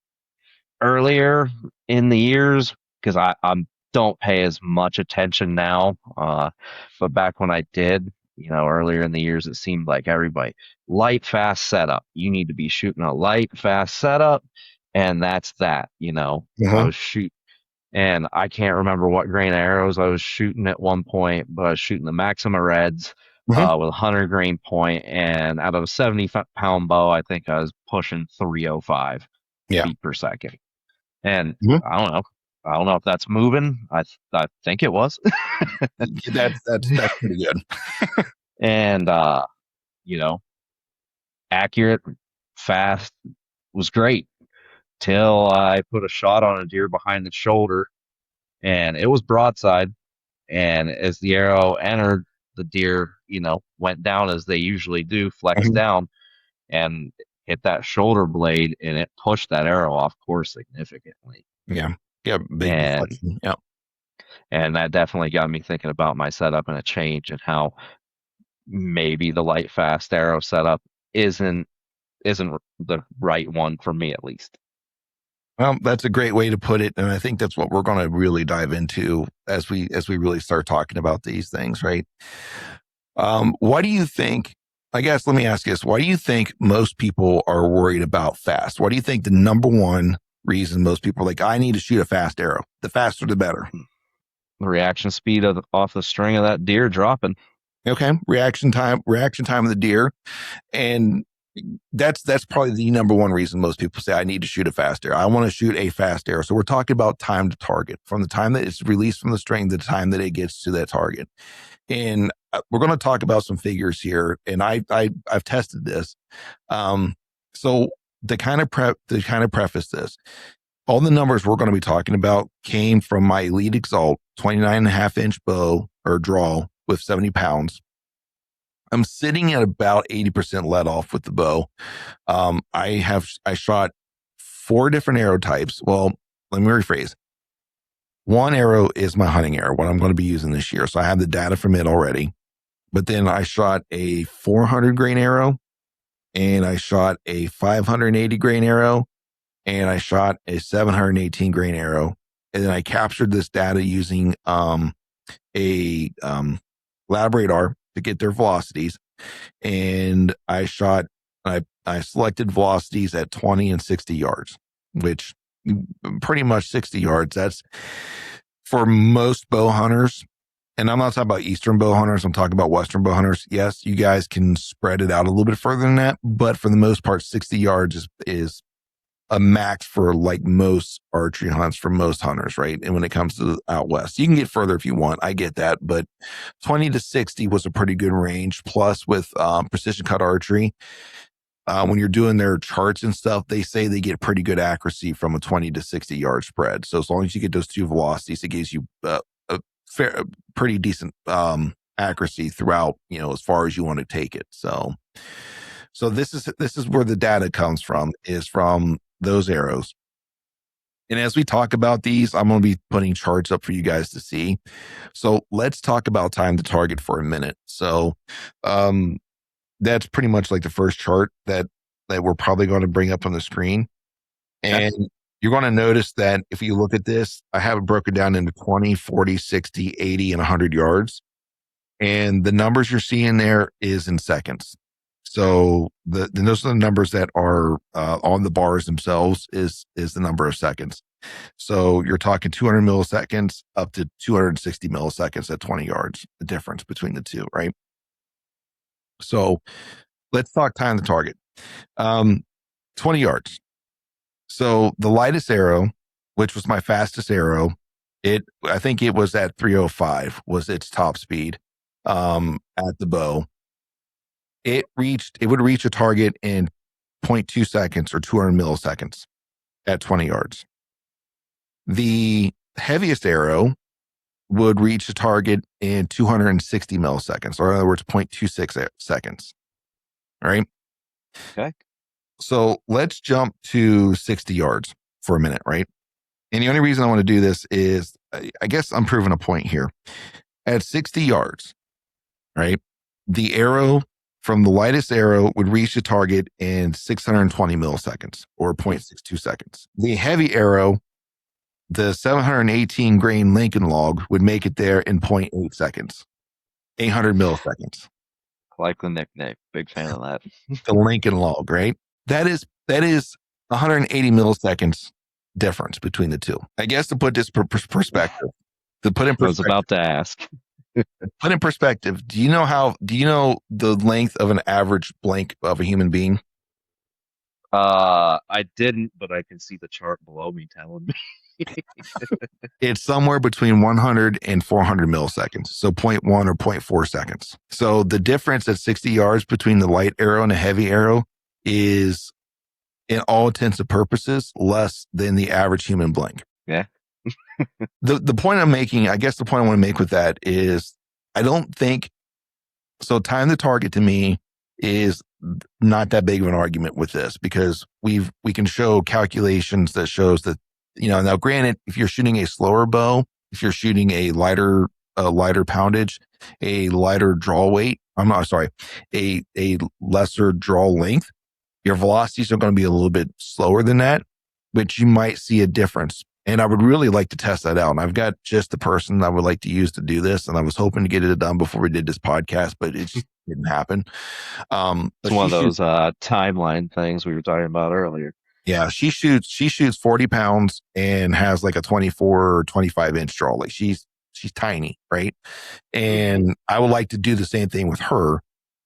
Earlier in the years, because I don't pay as much attention now, but back when I did, earlier in the years, it seemed like everybody light, fast setup. You need to be shooting a light, fast setup, and that's that. I Uh-huh. was shooting, and I can't remember what grain of arrows I was shooting at one point, but I was shooting the Maxima Reds Uh-huh. with a 100 grain point, and out of a 70-pound bow, I think I was pushing 305 Yeah. feet per second. And Mhm. I don't know. I don't know if that's moving. I think it was. That's pretty good. And you know, accurate, fast was great till I put a shot on a deer behind the shoulder and it was broadside. And as the arrow entered, the deer, went down as they usually do, flexed Mhm. down and hit that shoulder blade and it pushed that arrow off course significantly. Yeah. Yeah. Big And deflection. Yeah. And that definitely got me thinking about my setup and a change and how maybe the light fast arrow setup isn't the right one for me at least. Well, that's a great way to put it, and I think that's what we're going to really dive into as we really start talking about these things, right? Why do you think? I guess let me ask you this: why do you think most people are worried about fast? Why do you think the number one reason most people are like, I need to shoot a fast arrow? The faster, the better. The reaction speed off the string of that deer dropping. Okay, reaction time of the deer, and that's probably the number one reason most people say I need to shoot a fast arrow. I want to shoot a fast arrow. So we're talking about time to target, from the time that it's released from the string to the time that it gets to that target. And we're going to talk about some figures here, and I've tested this. So to kind of preface this, all the numbers we're going to be talking about came from my Elite Exalt 29.5-inch bow or draw with 70 pounds. I'm sitting at about 80% let off with the bow. I shot 4 different arrow types. Well, let me rephrase. One arrow is my hunting arrow, what I'm going to be using this year. So I have the data from it already. But then I shot a 400 grain arrow, and I shot a 580 grain arrow, and I shot a 718 grain arrow. And then I captured this data using a lab radar to get their velocities. And I selected velocities at 20 and 60 yards, which pretty much 60 yards. That's for most bow hunters and I'm not talking about Eastern bow hunters, I'm talking about Western bow hunters. Yes, you guys can spread it out a little bit further than that, but for the most part, 60 yards is a max for like most archery hunts for most hunters, right? And when it comes to out west, you can get further if you want. I get that, but 20 to 60 was a pretty good range. Plus, with precision cut archery, when you're doing their charts and stuff, they say they get pretty good accuracy from a 20 to 60 yard spread. So as long as you get those two velocities, it gives you a pretty decent accuracy throughout, as far as you want to take it. So this is where the data comes from, is from those arrows. And as we talk about these, I'm going to be putting charts up for you guys to see. So let's talk about time to target for a minute. So that's pretty much like the first chart that we're probably going to bring up on the screen. And you're going to notice that if you look at this, I have it broken down into 20, 40, 60, 80, and 100 yards. And the numbers you're seeing there is in seconds. So those are the numbers that are on the bars themselves is the number of seconds. So you're talking 200 milliseconds up to 260 milliseconds at 20 yards, the difference between the two, right? So let's talk time to target. 20 yards. So the lightest arrow, which was my fastest arrow, I think it was at 305 was its top speed at the bow. It would reach a target in 0.2 seconds or 200 milliseconds at 20 yards. The heaviest arrow would reach a target in 260 milliseconds, or in other words, 0.26 seconds. All right. Okay. So let's jump to 60 yards for a minute, right? And the only reason I want to do this is, I guess I'm proving a point here. At 60 yards, right, the arrow from the lightest arrow would reach the target in 620 milliseconds or 0.62 seconds. The heavy arrow, the 718 grain Lincoln log, would make it there in 0.8 seconds, 800 milliseconds. I like the nickname. Big fan of that. The Lincoln log, right? That is 180 milliseconds difference between the two. I guess to put this perspective, I was about to ask. Put in perspective, do you know the length of an average blank of a human being? I didn't, but I can see the chart below me telling me. It's somewhere between 100 and 400 milliseconds. So 0.1 or 0.4 seconds. So the difference at 60 yards between the light arrow and the heavy arrow is, in all intents and purposes, less than the average human blink. Yeah. The point I'm making, I guess the point I want to make with that is, I don't think so. Time to target to me is not that big of an argument with this, because we can show calculations that shows that, now granted, if you're shooting a slower bow, if you're shooting a lighter poundage, a lighter draw weight, a lesser draw length, your velocities are going to be a little bit slower than that, but you might see a difference. And I would really like to test that out. And I've got just the person I would like to use to do this. And I was hoping to get it done before we did this podcast, but it just didn't happen. It's one of those timeline things we were talking about earlier. Yeah, she shoots 40 pounds and has like a 24 or 25 inch draw. Like she's tiny, right? And I would like to do the same thing with her,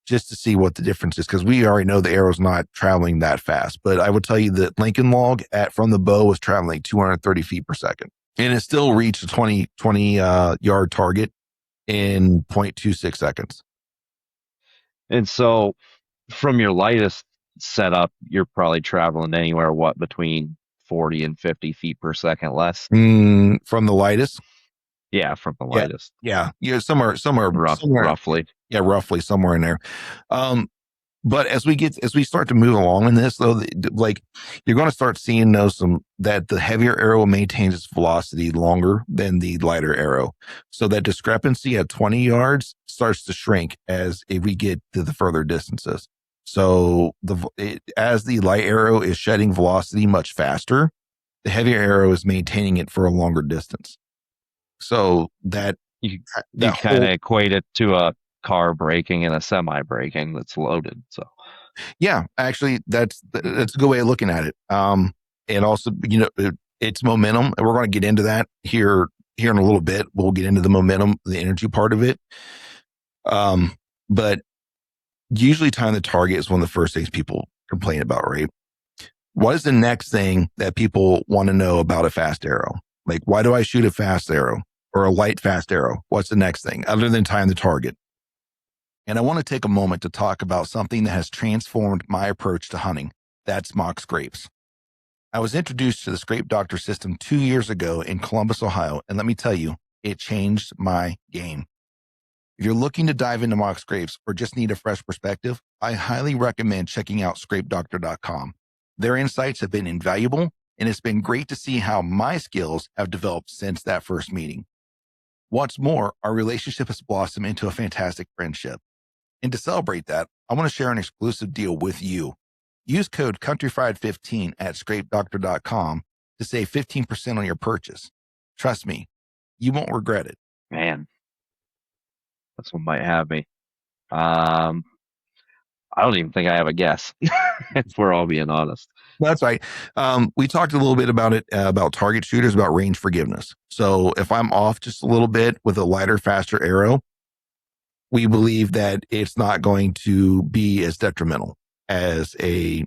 just to see what the difference is, because we already know the arrow's not traveling that fast. But I would tell you that Lincoln log from the bow was traveling 230 feet per second, and it still reached a 20 yard target in 0.26 seconds. And so from your lightest setup, you're probably traveling anywhere, between 40 and 50 feet per second less? From the lightest? Yeah, from the lightest. Yeah, somewhere roughly. Yeah, roughly somewhere in there. But as we start to move along in this, though, like, you're going to start seeing that the heavier arrow maintains its velocity longer than the lighter arrow. So that discrepancy at 20 yards starts to shrink as we get to the further distances. So as the light arrow is shedding velocity much faster, the heavier arrow is maintaining it for a longer distance. So that you kind of equate it to a car braking and a semi braking that's loaded. So yeah, actually that's a good way of looking at it. And also, it's momentum, and we're going to get into that here here in a little bit. We'll get into the momentum, the energy part of it. But usually time to target is one of the first things people complain about, right? What is the next thing that people want to know about a fast arrow? Like, why do I shoot a fast arrow or a light fast arrow? What's the next thing other than time to target? And I want to take a moment to talk about something that has transformed my approach to hunting. That's mock scrapes. I was introduced to the Scrape Doctor system 2 years ago in Columbus, Ohio, and let me tell you, it changed my game. If you're looking to dive into mock scrapes or just need a fresh perspective, I highly recommend checking out scrapedoctor.com. Their insights have been invaluable, and it's been great to see how my skills have developed since that first meeting. What's more, our relationship has blossomed into a fantastic friendship. And to celebrate that, I want to share an exclusive deal with you. Use code CountryFried15 at scrapedoctor.com to save 15% on your purchase. Trust me, you won't regret it. Man, this one might have me. I don't even think I have a guess. If we're all being honest. That's right. We talked a little bit about it, about target shooters, about range forgiveness. So if I'm off just a little bit with a lighter, faster arrow, we believe that it's not going to be as detrimental as a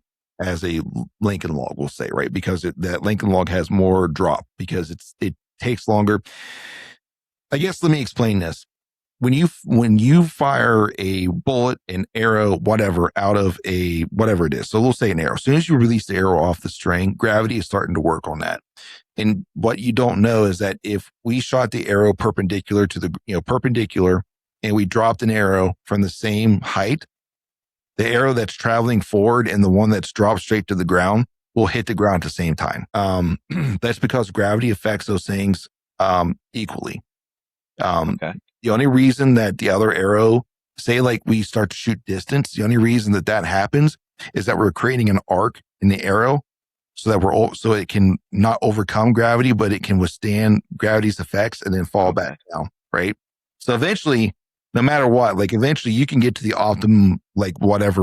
Lincoln log, we'll say, right? Because that Lincoln log has more drop because it takes longer. I guess let me explain this. When you fire a bullet, an arrow, whatever, out of a whatever it is, so we'll say an arrow. As soon as you release the arrow off the string, gravity is starting to work on that. And what you don't know is that if we shot the arrow perpendicular to the perpendicular, and we dropped an arrow from the same height, the arrow that's traveling forward and the one that's dropped straight to the ground will hit the ground at the same time. That's because gravity affects those things equally. Okay. The only reason that the other arrow, say like we start to shoot distance, the only reason that happens is that we're creating an arc in the arrow so that so it can not overcome gravity, but it can withstand gravity's effects and then fall back down, right? So eventually, no matter what, like eventually you can get to the optimum, like whatever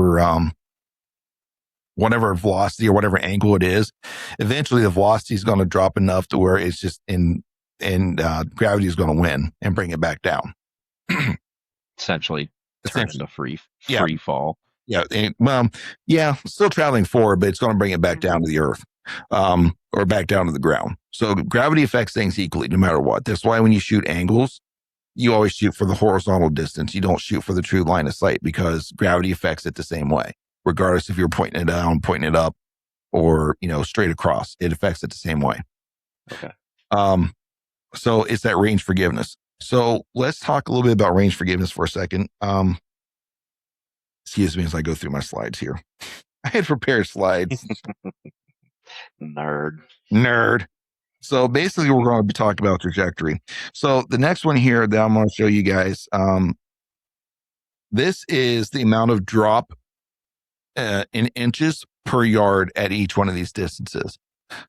velocity or whatever angle it is. Eventually the velocity is going to drop enough to where it's just gravity is going to win and bring it back down. Essentially turn into free fall. Yeah. Still traveling forward, but it's going to bring it back down to the earth, or back down to the ground. So gravity affects things equally, no matter what. That's why when you shoot angles, you always shoot for the horizontal distance. You don't shoot for the true line of sight because gravity affects it the same way, regardless if you're pointing it down, pointing it up, or, straight across. It affects it the same way. Okay. So it's that range forgiveness. So let's talk a little bit about range forgiveness for a second. Excuse me as I go through my slides here. I had prepared slides. Nerd. So basically, we're going to be talking about trajectory. So the next one here that I'm going to show you guys, this is the amount of drop in inches per yard at each one of these distances.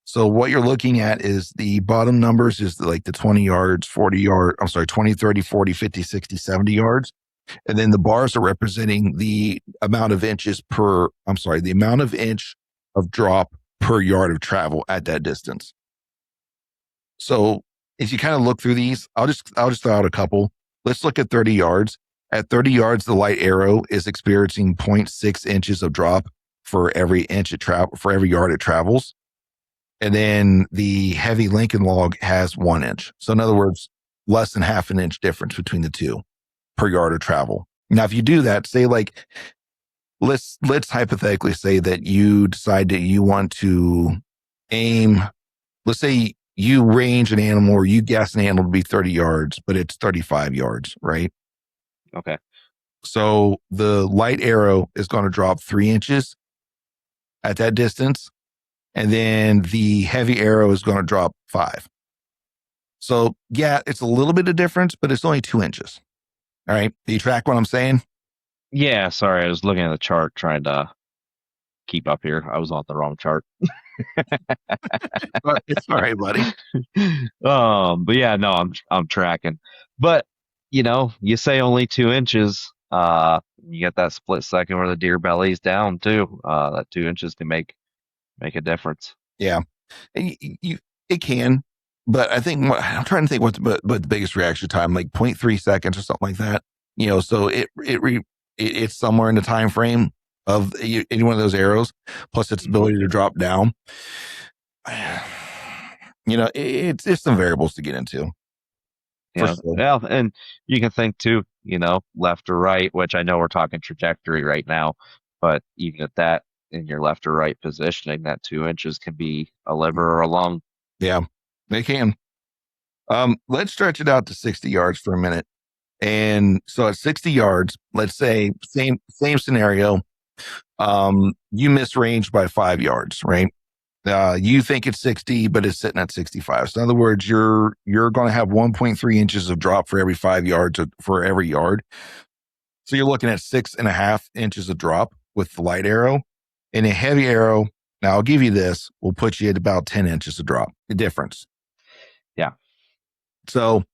So what you're looking at is the bottom numbers is like the 20 yards, 20, 30, 40, 50, 60, 70 yards. And then the bars are representing the amount of inches the amount of inch of drop per yard of travel at that distance. So if you kind of look through these, I'll just throw out a couple. Let's look at 30 yards. At 30 yards, the light arrow is experiencing 0.6 inches of drop for every yard it travels. And then the heavy Lincoln log has 1 inch. So in other words, less than half an inch difference between the two per yard of travel. Now, if you do that, say like, let's hypothetically say that you decide that you want to aim, let's say you range an animal or you guess an animal to be 30 yards, but it's 35 yards, right? Okay. So the light arrow is going to drop 3 inches at that distance. And then the heavy arrow is going to drop 5. So yeah, it's a little bit of difference, but it's only 2 inches. All right. Do you track what I'm saying? Yeah. Sorry. I was looking at the chart trying to keep up here. I was on the wrong chart. It's all right, buddy. But yeah, no, I'm tracking. But you say only 2 inches. You get that split second where the deer belly's down too. That 2 inches can make a difference. Yeah, and it can. but I think I'm trying to think what the biggest reaction time, like 0.3 seconds or something like that. So it's somewhere in the time frame of any one of those arrows, plus its ability to drop down. It's some variables to get into. For sure. Yeah, and you can think too, left or right, which I know we're talking trajectory right now, but even at that, in your left or right positioning, that 2 inches can be a liver or a lung. Yeah, they can. Let's stretch it out to 60 yards for a minute. And so at 60 yards, let's say same scenario. You miss range by 5 yards, right? You think it's 60, but it's sitting at 65. So in other words, you're going to have 1.3 inches of drop for every 5 yards for every yard. So you're looking at 6.5 inches of drop with the light arrow. And a heavy arrow, now I'll give you this, will put you at about 10 inches of drop. The difference. Yeah. So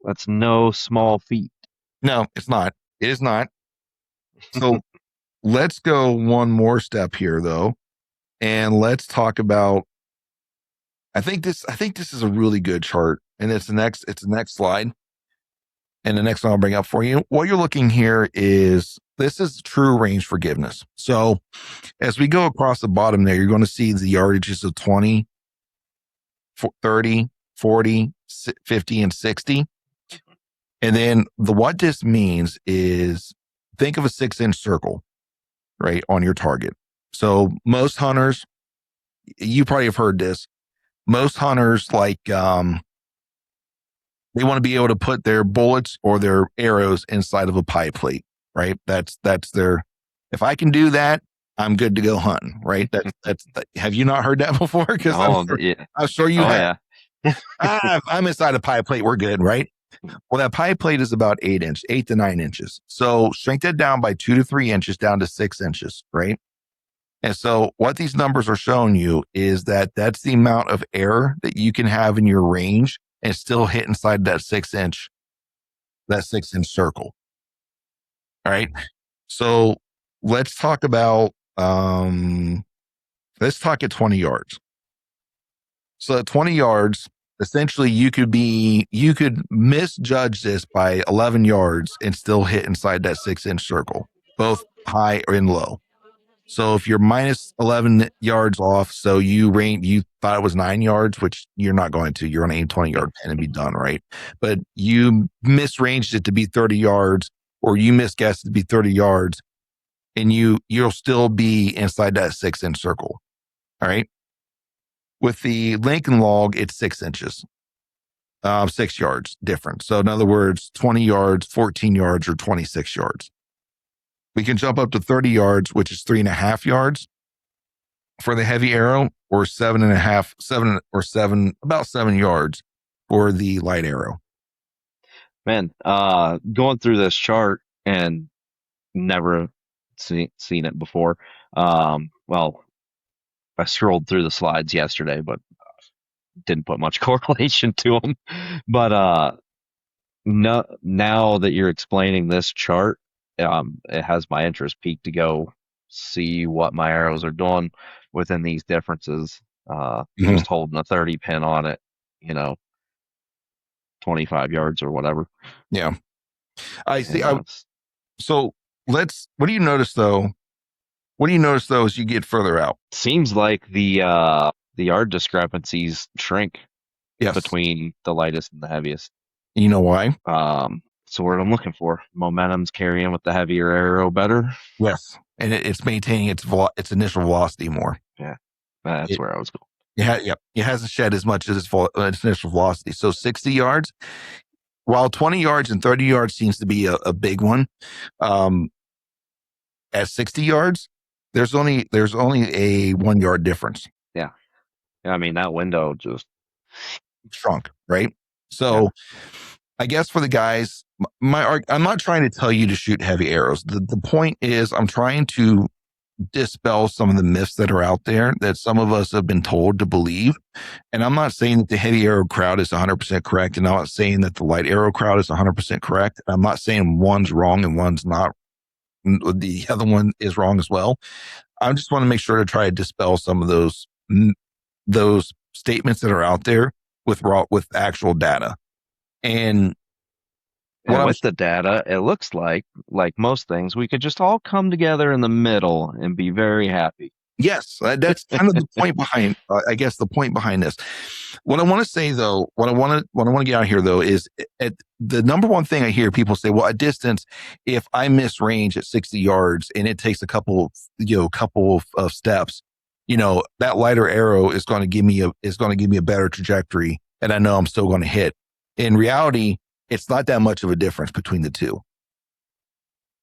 that's no small feat. No, it's not. It is not. So let's go one more step here though. And let's talk about I think this is a really good chart. And it's the next slide. And the next one I'll bring up for you. What you're looking here is this is true range forgiveness. So as we go across the bottom there, you're going to see the yardages of 20, 30, 40, 50, and 60. And then what this means is think of a 6-inch circle, right, on your target. So most hunters, you probably have heard this. Most hunters they want to be able to put their bullets or their arrows inside of a pie plate, right? That's their. If I can do that, I'm good to go hunting, right? Have you not heard that before? Because I'm sure you have. Yeah. I'm inside a pie plate. We're good, right? Well, that pie plate is about 8 to 9 inches. So shrink that down by 2 to 3 inches down to 6 inches, right? And so what these numbers are showing you is that that's the amount of error that you can have in your range and still hit inside that 6-inch circle. All right. So let's talk about let's talk at 20 yards. So at 20 yards, essentially you could misjudge this by 11 yards and still hit inside that 6-inch circle, both high and low. So if you're minus 11 yards off, so you thought it was 9 yards, which you're not going to, you're on a 20-yard pin and be done, right? But you misranged it to be 30 yards, or you misguessed it to be 30 yards, and you'll still be inside that 6-inch circle. All right. With the Lincoln log, it's 6 inches, 6 yards difference. So in other words, 20 yards, 14 yards, or 26 yards. We can jump up to 30 yards, which is 3.5 yards for the heavy arrow, or 7.5, about 7 yards for the light arrow. Man, going through this chart and never seen it before. Well, I scrolled through the slides yesterday, but didn't put much correlation to them. But no, now that you're explaining this chart, it has my interest peaked to go see what my arrows are doing within these differences. Just holding a 30 pin on it, 25 yards or whatever. Yeah. I see. So what do you notice though? What do you notice though as you get further out? Seems like the yard discrepancies shrink between the lightest and the heaviest. You know why? So what I'm looking for, momentum's carrying with the heavier arrow better. Yes, and it's maintaining its initial velocity more. Yeah, that's where I was going. Yeah, it hasn't shed as much as its initial velocity. So 60 yards, while 20 yards and 30 yards seems to be a big one. At 60 yards, there's only a 1 yard difference. Yeah, I mean that window just shrunk, right? So. Yeah. I guess for the guys, I'm not trying to tell you to shoot heavy arrows. The point is I'm trying to dispel some of the myths that are out there that some of us have been told to believe. And I'm not saying that the heavy arrow crowd is 100% correct. And I'm not saying that the light arrow crowd is 100% correct. I'm not saying one's wrong and one's not. The other one is wrong as well. I just want to make sure to try to dispel some of those statements that are out there with actual data. And what And I'm with the data, it looks like most things, we could just all come together in the middle and be very happy. Yes, that's kind of the point behind. I guess the point behind this. What I want to say though, what I want to get out here though is at the number one thing I hear people say. Well, at distance, if I miss range at 60 yards and it takes a couple of steps, that lighter arrow is going to give me a better trajectory, and I know I'm still going to hit. In reality, it's not that much of a difference between the two.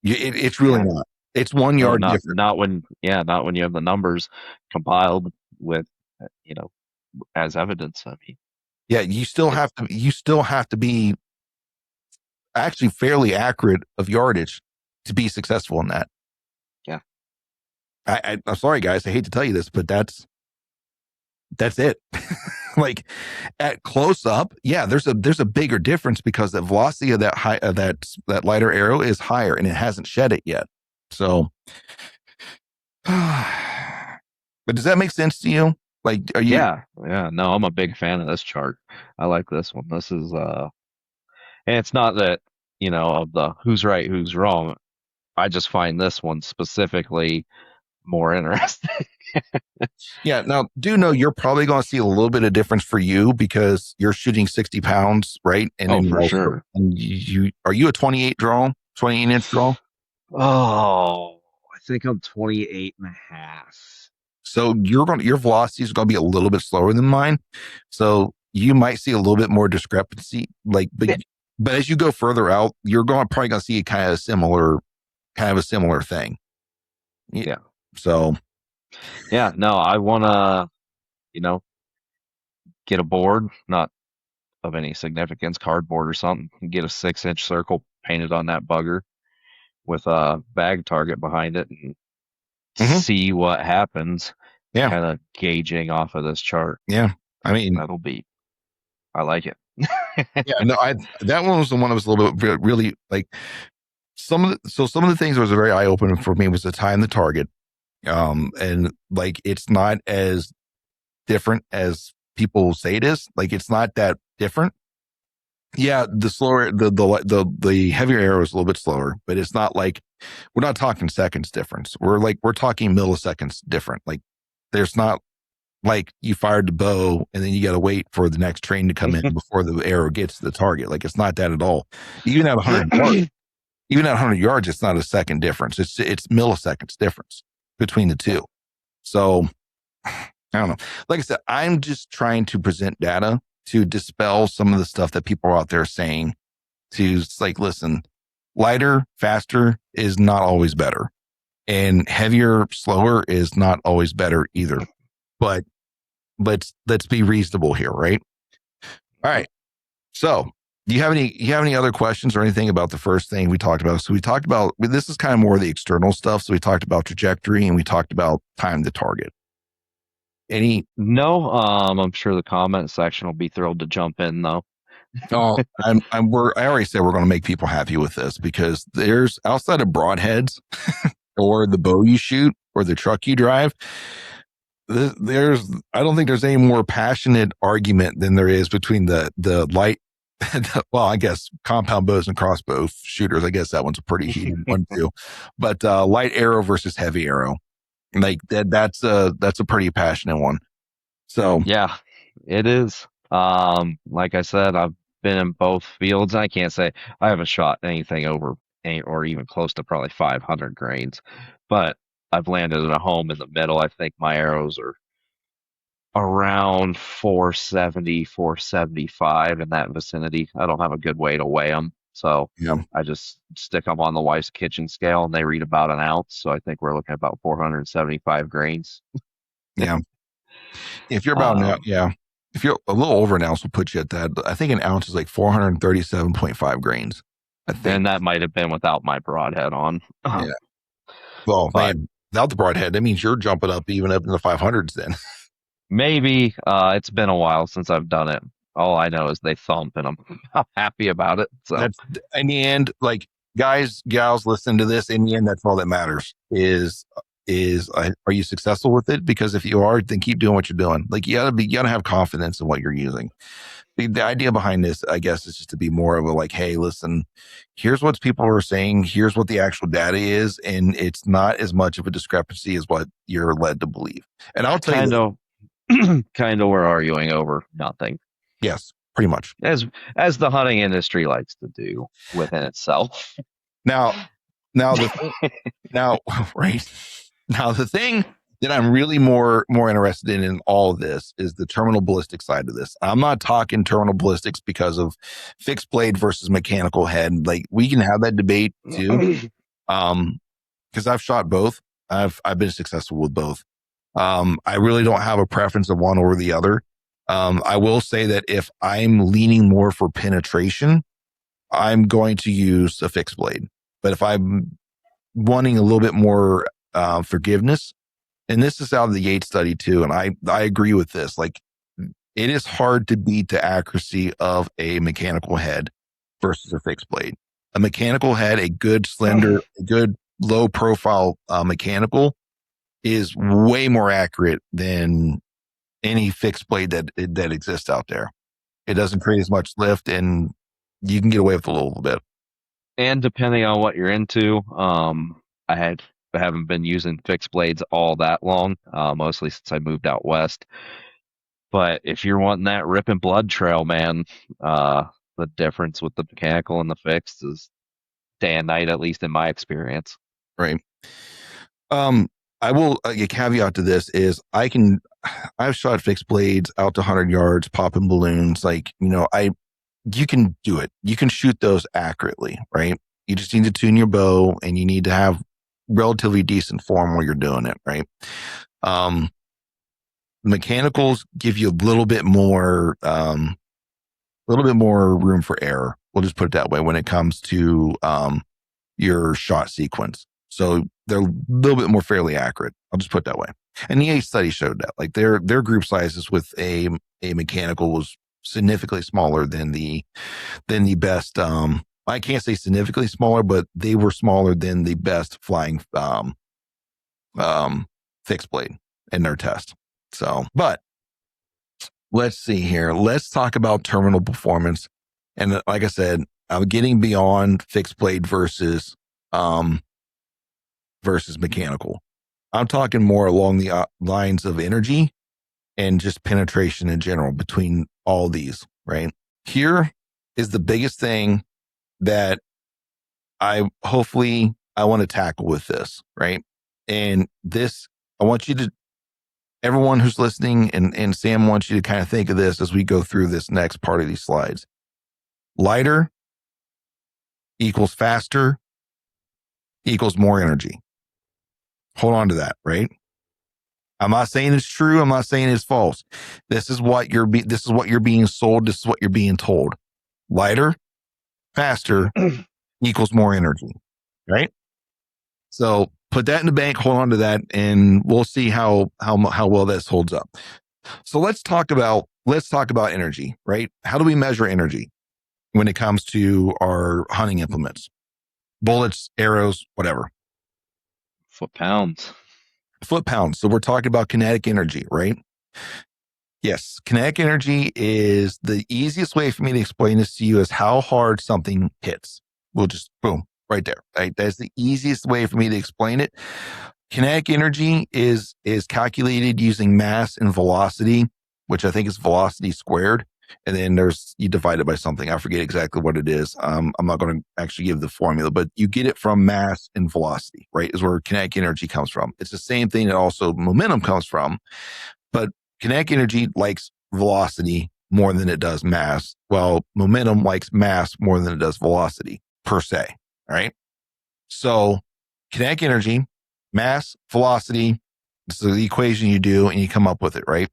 It's really Yeah. not. It's 1 yard difference. Not when you have the numbers compiled with you know as evidence. I mean, Yeah, it's you still have to be actually fairly accurate of yardage to be successful in that. yeah, I'm sorry, guys. I hate to tell you this, but that's it. Like at close up, yeah, there's a bigger difference because the velocity of that lighter arrow is higher and it hasn't shed it yet. So, but does that make sense to you? Like, are you? yeah. No, I'm a big fan of this chart. I like this one. This is and it's not that of the who's right, who's wrong. I just find this one specifically more interesting. Yeah. Now, do know you're probably going to see a little bit of difference for you because you're shooting 60 pounds, right? And Oh, then for sure. and you are you a 28-inch draw? Oh, I think I'm 28 and a half. So your velocity is going to be a little bit slower than mine. So you might see a little bit more discrepancy. Yeah. But as you go further out, you're probably going to see kind of a similar thing. Yeah. So Yeah. No, I want to, you know, get a board, not of any significance, cardboard or something, and get a 6-inch circle painted on that bugger with a bag target behind it and mhm, see what happens, yeah, kind of gauging off of this chart. yeah. I mean, I like it. yeah. No, I that one was the one that was a little bit really like some of the things that was very eye opening for me was the time the target. And like it's not as different as people say it is. Like it's not that different. Yeah, the slower the heavier arrow is a little bit slower, but it's not like we're not talking seconds difference. We're talking milliseconds different. Like there's not like you fired the bow and then you got to wait for the next train to come in before the arrow gets to the target. Like it's not that at all. Even at 100 yards, it's not a second difference. It's milliseconds difference between the two. So I don't know. Like I said, I'm just trying to present data to dispel some of the stuff that people are out there saying to like, listen, lighter, faster is not always better. And heavier, slower is not always better either. But let's be reasonable here, right? All right. So do you have any other questions or anything about the first thing we talked about? So we talked about this is kind of more the external stuff. So we talked about trajectory and we talked about time to target. Any No, I'm sure the comment section will be thrilled to jump in though. Oh, I already said we're going to make people happy with this because there's outside of broadheads or the bow you shoot or the truck you drive. I don't think there's any more passionate argument than there is between the light. Well, I guess compound bows and crossbow shooters. I guess that one's a pretty heated one too. But light arrow versus heavy arrow, like that's a pretty passionate one. So Yeah, it is. Like I said, I've been in both fields. I can't say I haven't shot anything over any or even close to probably 500 grains, but I've landed in a home in the middle. I think my arrows are around 470, 475 in that vicinity. I don't have a good way to weigh them, so yeah, I just stick them on the wife's kitchen scale, and they read about an ounce. So I think we're looking at about 475 grains. yeah. If you're about now, Um, yeah. If you're a little over an ounce, we'll put you at that. I think an ounce is like 437.5 grains. I think. and that might have been without my broadhead on. Yeah. Well, But man, without the broadhead, that means you're jumping up even up in the 500s then. maybe it's been a while since I've done it. All I know is they thump, and I'm I'm happy about it. So That's in the end, like guys, gals, listen to this. In the end, that's all that matters is is, are you successful with it? Because if you are, then keep doing what you're doing. Like you gotta have confidence in what you're using. The idea behind this, I guess, is just to be more of a like, hey, listen, here's what people are saying. Here's what the actual data is. And it's not as much of a discrepancy as what you're led to believe. And I'll tell you Kind this, of, kind of, we're arguing over nothing, yes, pretty much. as the hunting industry likes to do within itself. Now, now the now, right now, the thing that I'm really more interested in all of this is the terminal ballistic side of this. I'm not talking terminal ballistics because of fixed blade versus mechanical head. Like we can have that debate too. Because I've shot both. I've been successful with both. I really don't have a preference of one or the other. I will say that if I'm leaning more for penetration, I'm going to use a fixed blade. But if I'm wanting a little bit more forgiveness, and this is out of the Yates study too, and I agree with this. Like it is hard to beat the accuracy of a mechanical head versus a fixed blade. A mechanical head, a good slender, a good low profile mechanical is way more accurate than any fixed blade that exists out there. It doesn't create as much lift, and you can get away with a little bit. And depending on what you're into, I haven't been using fixed blades all that long, mostly since I moved out west. But if you're wanting that rip and blood trail, man, the difference with the mechanical and the fixed is day and night, at least in my experience. Right. I will a caveat to this is I've shot fixed blades out to 100 yards, popping balloons. Like, you can do it. You can shoot those accurately, right? You just need to tune your bow and you need to have relatively decent form while you're doing it, right? Mechanicals give you a little bit more room for error. We'll just put it that way when it comes to your shot sequence. So they're a little bit more fairly accurate. I'll just put it that way. And the A study showed that, like their group sizes with a mechanical was significantly smaller than the best. I can't say significantly smaller, but they were smaller than the best flying fixed blade in their test. So, but let's see here. Let's talk about terminal performance. And like I said, I'm getting beyond fixed blade versus mechanical. I'm talking more along the lines of energy and just penetration in general between all these, right? Here is the biggest thing that I want to tackle with this, right? And this, I want you to, everyone who's listening, and Sam wants you to kind of think of this as we go through this next part of these slides. Lighter equals faster equals more energy. Hold on to that, right? I'm not saying it's true. I'm not saying it's false. This is what you're being sold. This is what you're being told. Lighter, faster equals more energy, right? So put that in the bank. Hold on to that, and we'll see how well this holds up. So let's talk about energy, right? How do we measure energy when it comes to our hunting implements? Bullets, arrows, whatever. Foot-pounds. So we're talking about kinetic energy, right? Yes, kinetic energy is the easiest way for me to explain this to you is how hard something hits. We'll just boom, right there. Right? That's the easiest way for me to explain it. Kinetic energy is calculated using mass and velocity, which I think is velocity squared. And then you divide it by something. I forget exactly what it is. I'm not going to actually give the formula, but you get it from mass and velocity, right? Is where kinetic energy comes from. It's the same thing that also momentum comes from, but kinetic energy likes velocity more than it does mass, while momentum likes mass more than it does velocity per se, right? So kinetic energy, mass, velocity, this is the equation you do and you come up with it, right?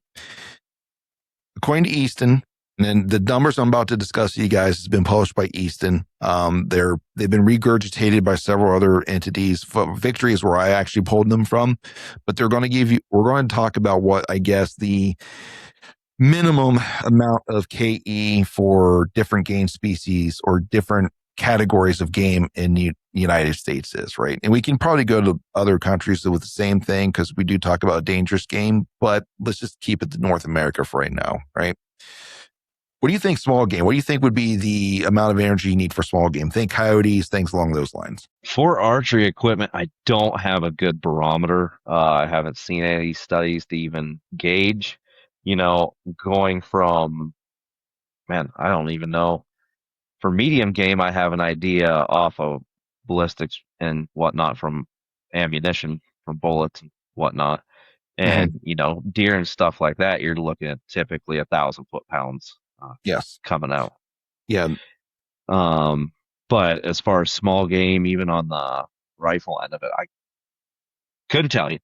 According to Easton, and then the numbers I'm about to discuss to you guys has been published by Easton. They've been regurgitated by several other entities. Victory is where I actually pulled them from, but we're going to talk about what I guess the minimum amount of KE for different game species or different categories of game in United States is, right? And we can probably go to other countries with the same thing because we do talk about a dangerous game, but let's just keep it to North America for right now, right? What do you think small game? What do you think would be the amount of energy you need for small game? Think coyotes, things along those lines. For archery equipment, I don't have a good barometer. I haven't seen any studies to even gauge. Going from, man, I don't even know. For medium game, I have an idea off of ballistics and whatnot from ammunition, from bullets and whatnot. Mhm. And, deer and stuff like that, you're looking at typically 1,000 foot-pounds Yes. coming out. Yeah. But as far as small game, even on the rifle end of it, I couldn't tell you.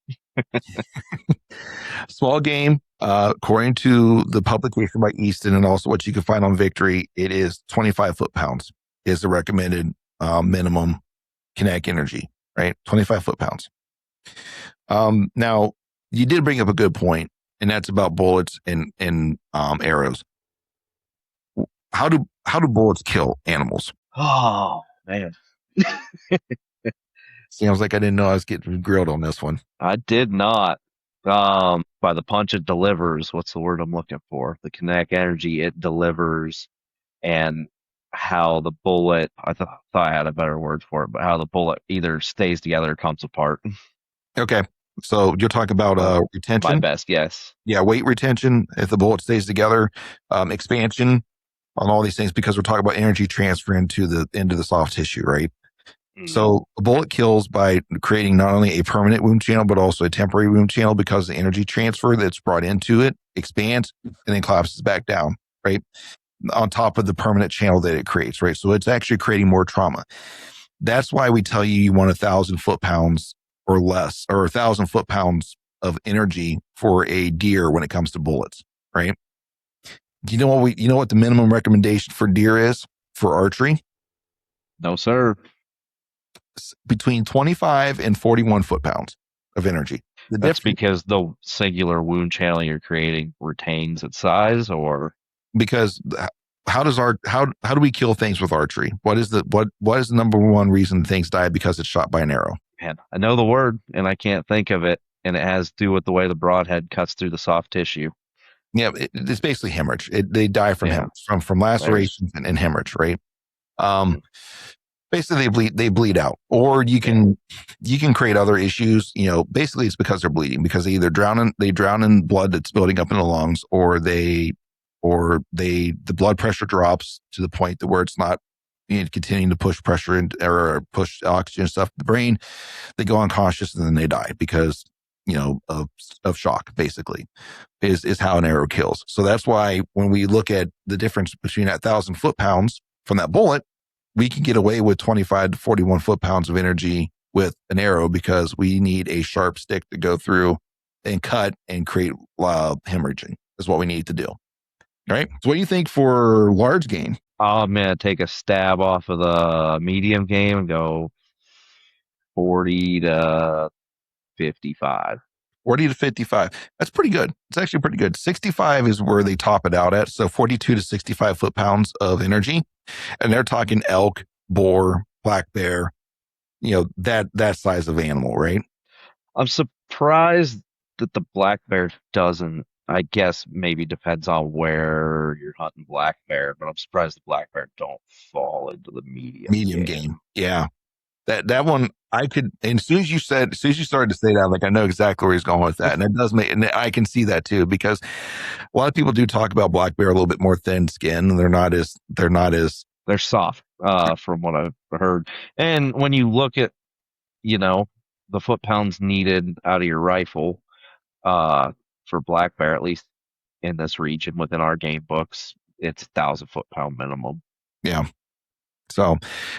Small game, according to the publication by Easton and also what you can find on Victory, it is 25 foot-pounds is the recommended minimum kinetic energy, right? 25 foot-pounds. Now, you did bring up a good point, and that's about bullets and arrows. How do bullets kill animals? Oh, man. Sounds like I didn't know I was getting grilled on this one. I did not. By the punch it delivers, what's the word I'm looking for? The kinetic energy it delivers, and how the bullet, I thought I had a better word for it, but how the bullet either stays together or comes apart. Okay. So you're talking about My retention? best guess. Yeah, weight retention, if the bullet stays together, expansion on all these things, because we're talking about energy transfer into the soft tissue, right? So a bullet kills by creating not only a permanent wound channel, but also a temporary wound channel because the energy transfer that's brought into it expands and then collapses back down, right? On top of the permanent channel that it creates, right? So it's actually creating more trauma. That's why we tell you want 1,000 foot-pounds or less, or 1,000 foot-pounds of energy for a deer when it comes to bullets, right? Do you know what the minimum recommendation for deer is for archery? No, sir. Between 25 and 41 foot-pounds of energy. That's because the singular wound channel you're creating retains its size, or because how do we kill things with archery? What is the number one reason things die? Because it's shot by an arrow. Man, I know the word and I can't think of it, and it has to do with the way the broadhead cuts through the soft tissue. Yeah, it's basically hemorrhage. They die from hemorrhage, from lacerations and hemorrhage, right? Basically they bleed out, or you can create other issues. Basically it's because they're bleeding, because they either drown in blood that's building up in the lungs, or the blood pressure drops to the point to where it's not continuing to push pressure or push oxygen stuff to the brain. They go unconscious and then they die because of shock, basically, is how an arrow kills. So that's why when we look at the difference between 1,000 foot-pounds from that bullet, we can get away with 25 to 41 foot-pounds of energy with an arrow, because we need a sharp stick to go through and cut and create hemorrhaging is what we need to do. All right. So what do you think for large game? I'm going to take a stab off of the medium game and go 40 to 55. 40 to 55. That's pretty good. It's actually pretty good. 65 is where they top it out at. So 42 to 65 foot-pounds of energy. And they're talking elk, boar, black bear, that size of animal, right? I'm surprised that the black bear doesn't. I guess maybe depends on where you're hunting black bear, but I'm surprised the black bear don't fall into the medium game. Yeah. That one I could, and as soon as you started to say that, like, I know exactly where he's going with that. And it does and I can see that too, because a lot of people do talk about black bear a little bit more thin skin, and they're soft, from what I've heard. And when you look at, the foot-pounds needed out of your rifle, for black bear, at least in this region within our game books, it's 1,000 foot-pound minimum. Yeah. So,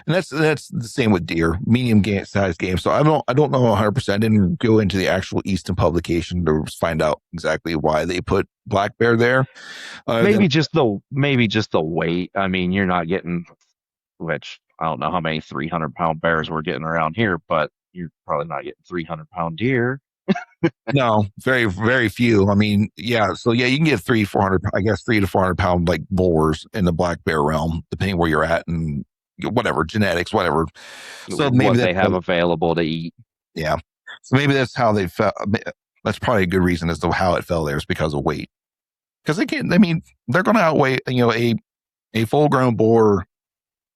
and that's the same with deer, medium size game. So I don't know 100%. I didn't go into the actual Easton publication to find out exactly why they put black bear there. Maybe just the weight. I mean, you're not getting, which I don't know how many 300-pound bears we're getting around here, but you're probably not getting 300-pound deer. No, very, very few. I mean, yeah. So yeah, you can get 300 to 400 pound like boars in the black bear realm, depending where you're at and whatever, genetics, whatever. So maybe What they have available to eat. yeah. So maybe that's how they fell. That's probably a good reason as to how it fell there is because of weight. Because they can, I mean, they're going to outweigh, a full grown boar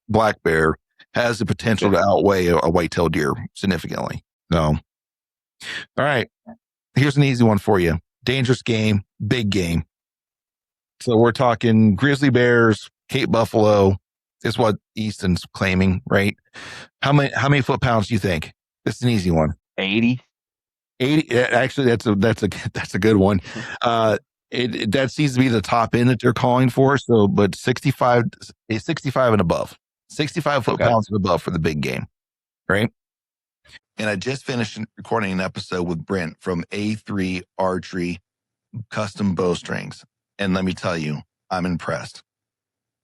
black bear has the potential to outweigh a white-tailed deer significantly. So, all right, here's an easy one for you. Dangerous game, big game. So we're talking grizzly bears, Cape buffalo is what Easton's claiming, right? How many foot-pounds do you think? This is an easy one. 80. 80. Actually, that's a good one. That seems to be the top end that they're calling for. So, but 65 and above, 65 foot-pounds and above for the big game, right? And I just finished recording an episode with Brent from A3 Archery Custom Bowstrings. And let me tell you, I'm impressed.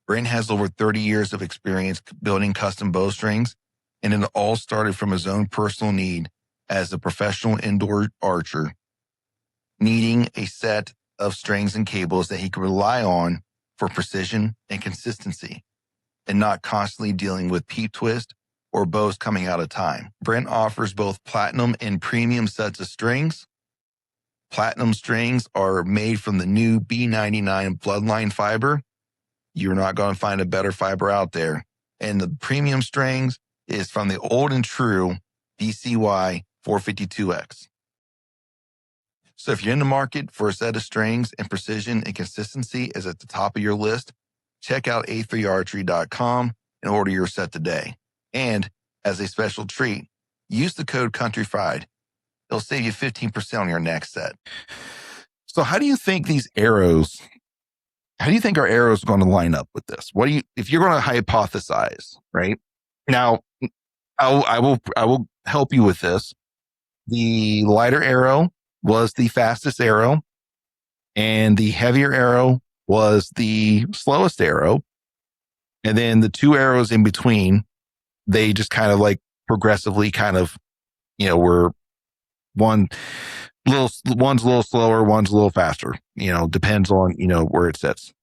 Brent has over 30 years of experience building custom bowstrings, and it all started from his own personal need as a professional indoor archer, needing a set of strings and cables that he could rely on for precision and consistency, and not constantly dealing with peep twist or bows coming out of time. Brent offers both platinum and premium sets of strings. Platinum strings are made from the new B99 Bloodline fiber. You're not going to find a better fiber out there. And the premium strings is from the old and true DCY 452X. So if you're in the market for a set of strings and precision and consistency is at the top of your list, check out a3archery.com and order your set today. And as a special treat, use the code COUNTRYFRIED. It'll save you 15% on your next set. So how do you think our arrows are going to line up with this? If you're going to hypothesize, right? Now, I will help you with this. The lighter arrow was the fastest arrow, and the heavier arrow was the slowest arrow. And then the two arrows in between, they just kind of like progressively were one's a little slower, one's a little faster, depends on, where it sits.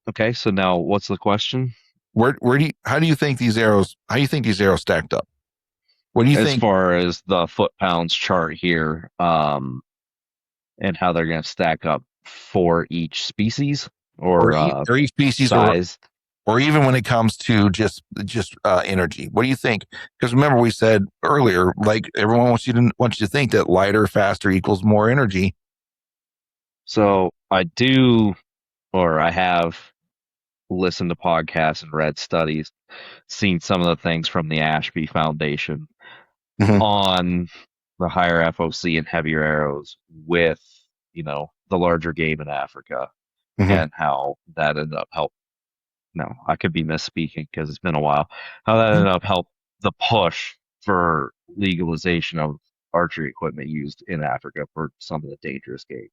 Okay. So now what's the question? How do you think these arrows stacked up? What do you think? As far as the foot-pounds chart here, and how they're going to stack up for each species or each species size. Or even when it comes to just energy. What do you think? Because remember we said earlier, like everyone wants you to think that lighter, faster equals more energy. So I have listened to podcasts and read studies, seen some of the things from the Ashby Foundation on the higher FOC and heavier arrows with, the larger game in Africa and how that ended up helping. No, I could be misspeaking because it's been a while. How that ended up helped the push for legalization of archery equipment used in Africa for some of the dangerous game.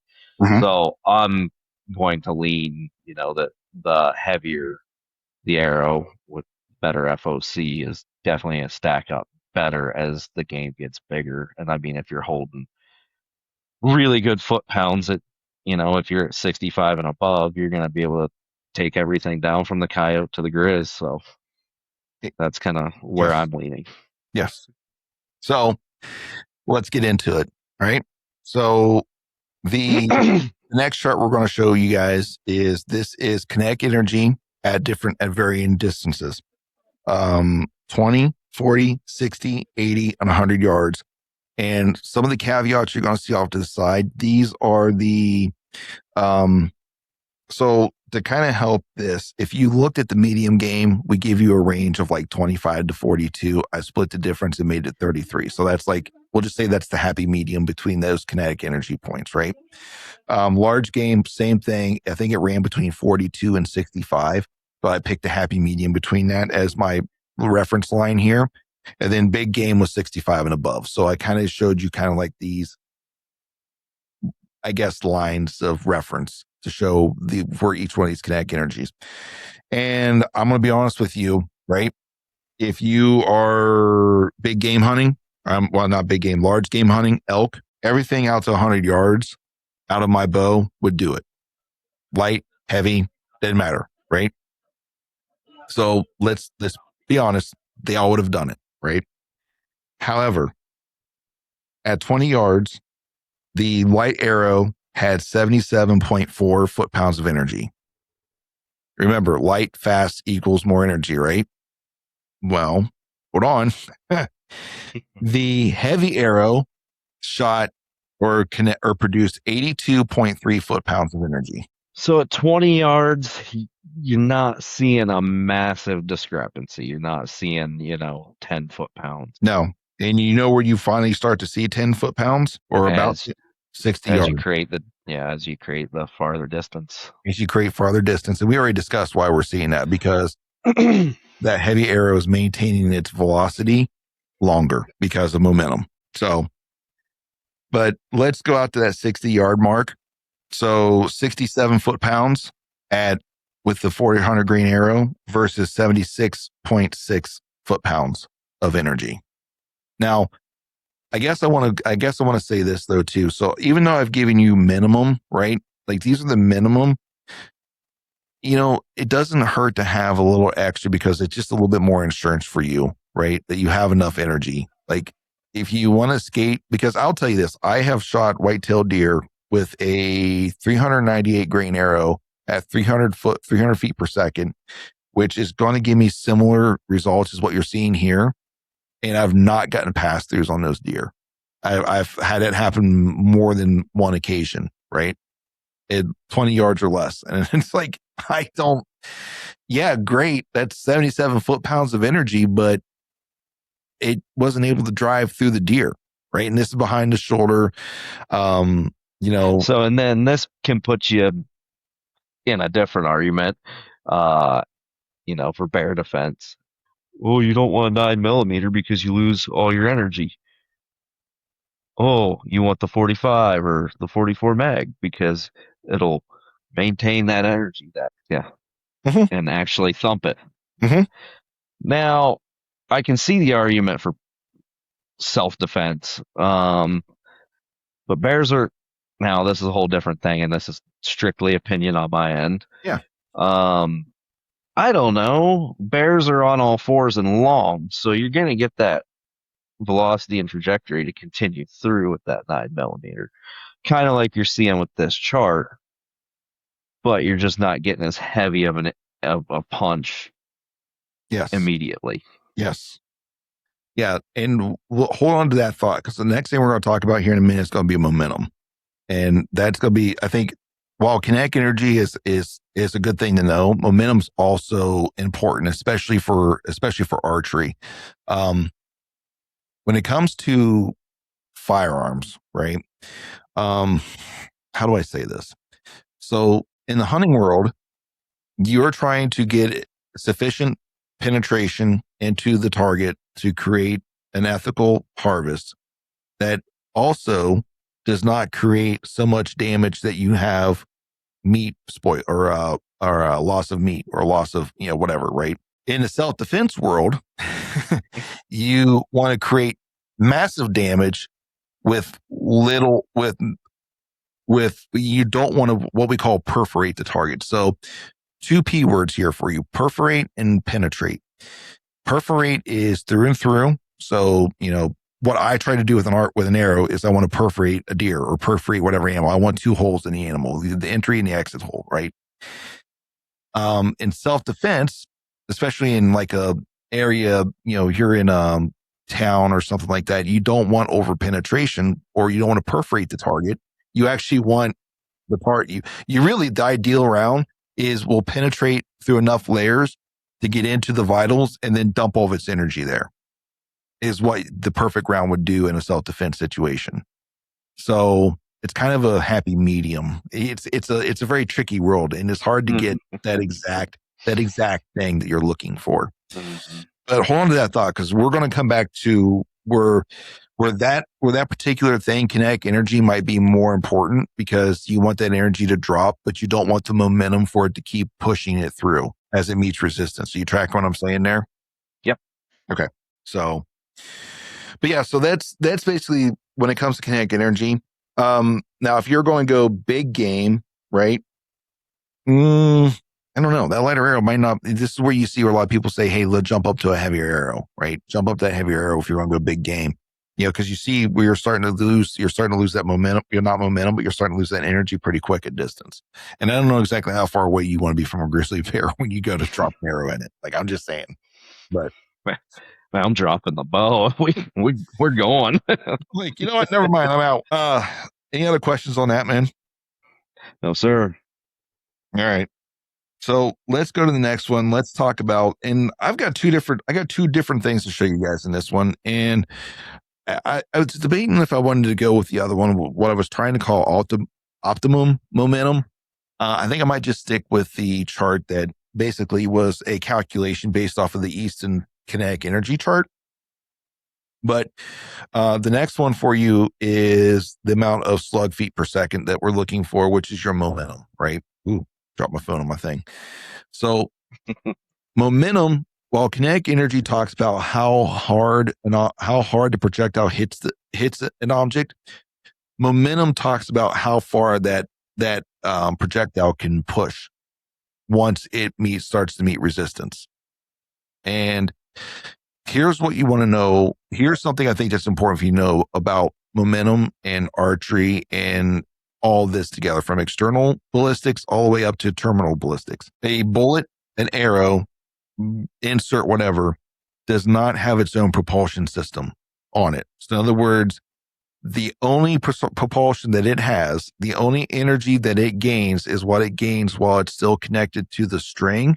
So I'm going to lean, that the heavier the arrow with better FOC is definitely a stack up better as the game gets bigger. And I mean, if you're holding really good foot pounds at, if you're at 65 and above, you're going to be able to take everything down from the coyote to the grizz. So that's kind of where I'm leaning. Yes. So let's get into it. Right. So the next chart we're going to show you guys is kinetic energy at varying distances. 20, 40, 60, 80, and 100 yards. And some of the caveats you're going to see off to the side, these are the, so to kind of help this, if you looked at the medium game, we give you a range of like 25 to 42. I split the difference and made it 33. So that's like, we'll just say that's the happy medium between those kinetic energy points, right? Large game, same thing. I think it ran between 42 and 65. So I picked a happy medium between that as my reference line here. And then big game was 65 and above. So I kind of showed you kind of like these, I guess, lines of reference to show for each one of these kinetic energies. And I'm going to be honest with you, right? If you are big game hunting, not big game, large game hunting, elk, everything out to 100 yards out of my bow would do it. Light, heavy, didn't matter, right? So let's be honest, they all would have done it, right? However, at 20 yards, the light arrow had 77.4 foot pounds of energy. Remember, light fast equals more energy, right? Well, hold on. The heavy arrow shot or produced 82.3 foot pounds of energy. So at 20 yards, you're not seeing a massive discrepancy. You're not seeing, 10 foot pounds. No. And you know where you finally start to see 10 foot pounds or about 60 yards. As you create the farther distance. As you create farther distance. And we already discussed why we're seeing that, because that heavy arrow is maintaining its velocity longer because of momentum. So, but let's go out to that 60-yard mark. So 67 foot pounds with the 400 grain arrow versus 76.6 foot pounds of energy. Now, I guess I want to say this though too. So even though I've given you minimum, right? Like these are the minimum, it doesn't hurt to have a little extra because it's just a little bit more insurance for you, right? That you have enough energy. Like if you want to skate, because I'll tell you this, I have shot white-tailed deer with a 398 grain arrow at 300 feet per second, which is going to give me similar results as what you're seeing here. And I've not gotten pass-throughs on those deer. I've had it happen more than one occasion, right? 20 yards or less. And it's like, great. That's 77 foot pounds of energy, but it wasn't able to drive through the deer, right? And this is behind the shoulder. So, and then this can put you in a different argument, for bear defense. Oh, you don't want a 9mm because you lose all your energy. Oh, you want the 45 or the 44 mag because it'll maintain that energy and actually thump it. Mm-hmm. Now, I can see the argument for self-defense. But bears are, now this is a whole different thing, and this is strictly opinion on my end. Yeah. I don't know. Bears are on all fours and long, so you're going to get that velocity and trajectory to continue through with that 9mm. Kind of like you're seeing with this chart, but you're just not getting as heavy of a punch immediately. Yes. Yeah. And we'll hold on to that thought, because the next thing we're going to talk about here in a minute is going to be momentum. And that's going to be, I think, while kinetic energy is a good thing to know, momentum's also important, especially for archery. When it comes to firearms, right? How do I say this? So in the hunting world, you're trying to get sufficient penetration into the target to create an ethical harvest that also does not create so much damage that you have meat spoil or loss of meat or loss of whatever, right? In the self-defense world, you want to create massive damage with you don't want to what we call perforate the target. So two P words here for you: perforate and penetrate. Perforate is through and through. So, what I try to do with an arrow is I want to perforate a deer or perforate whatever animal. I want two holes in the animal, the entry and the exit hole, right? In self-defense, especially in like a area, you're in a town or something like that, you don't want over penetration, or you don't want to perforate the target. You actually want the part you really, the ideal round will penetrate through enough layers to get into the vitals and then dump all of its energy there, is what the perfect round would do in a self-defense situation. So it's kind of a happy medium. It's a very tricky world, and it's hard to get that exact thing that you're looking for. Mm-hmm. But hold on to that thought, because we're going to come back to where that particular thing, kinetic energy, might be more important, because you want that energy to drop, but you don't want the momentum for it to keep pushing it through as it meets resistance. So you track what I'm saying there? Yep. Okay. So, but yeah, so that's basically when it comes to kinetic energy. Now, if you're going to go big game, right? I don't know. That lighter arrow might not. This is where you see where a lot of people say, "Hey, let's jump up to a heavier arrow." Right? Jump up to that heavier arrow if you're going to go big game. Because you see where you're starting to lose. You're starting to lose that momentum. You're not momentum, but you're starting to lose that energy pretty quick at distance. And I don't know exactly how far away you want to be from a grizzly bear when you go to drop an arrow in it. Like I'm just saying. But Man, I'm dropping the bow. We're going. like, you know what? Never mind. I'm out. Any other questions on that, man? No, sir. All right. So let's go to the next one. Let's talk about, and I got two different things to show you guys in this one. And I was debating if I wanted to go with the other one, what I was trying to call optimum momentum. I think I might just stick with the chart that basically was a calculation based off of the Easton kinetic energy chart. But the next one for you is the amount of slug feet per second that we're looking for, which is your momentum, right? Ooh, dropped my phone on my thing. So momentum, while kinetic energy talks about how hard the projectile hits an object, momentum talks about how far that projectile can push once it starts to meet resistance. And here's what you want to know. Here's something I think that's important for you to know about momentum and archery and all this together, from external ballistics all the way up to terminal ballistics. A bullet, an arrow, insert whatever, does not have its own propulsion system on it. So in other words, the only propulsion that it has, the only energy that it gains is what it gains while it's still connected to the string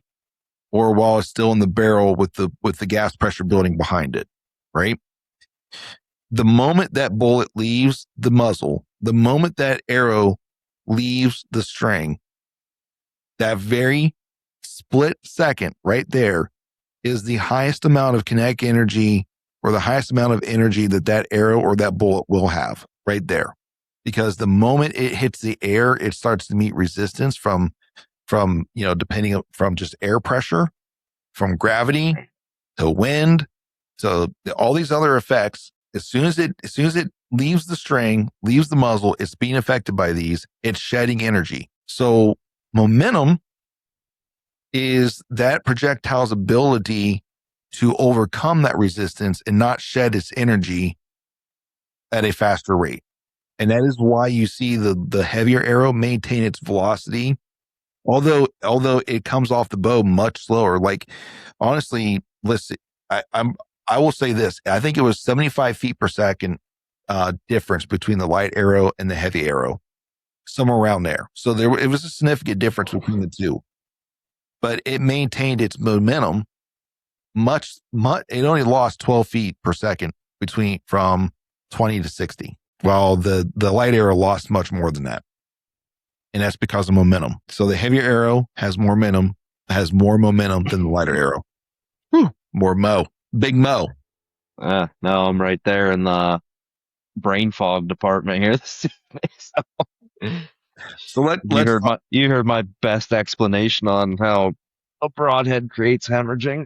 or while it's still in the barrel with the gas pressure building behind it, right? The moment that bullet leaves the muzzle, the moment that arrow leaves the string, that very split second right there is the highest amount of kinetic energy or the highest amount of energy that arrow or that bullet will have right there. Because the moment it hits the air, it starts to meet resistance from depending from just air pressure, from gravity to wind, so all these other effects. As soon as it leaves the string, leaves the muzzle, it's being affected by these. It's shedding energy. So momentum is that projectile's ability to overcome that resistance and not shed its energy at a faster rate. And that is why you see the heavier arrow maintain its velocity, although it comes off the bow much slower. Like honestly, listen, I will say this: I think it was 75 feet per second difference between the light arrow and the heavy arrow, somewhere around there. So it was a significant difference between the two, but it maintained its momentum much. It only lost 12 feet per second from 20 to 60, while the light arrow lost much more than that. And that's because of momentum. So the heavier arrow has more momentum than the lighter arrow. More big mo. No, I'm right there in the brain fog department here. So you heard my best explanation on how a broadhead creates hemorrhaging.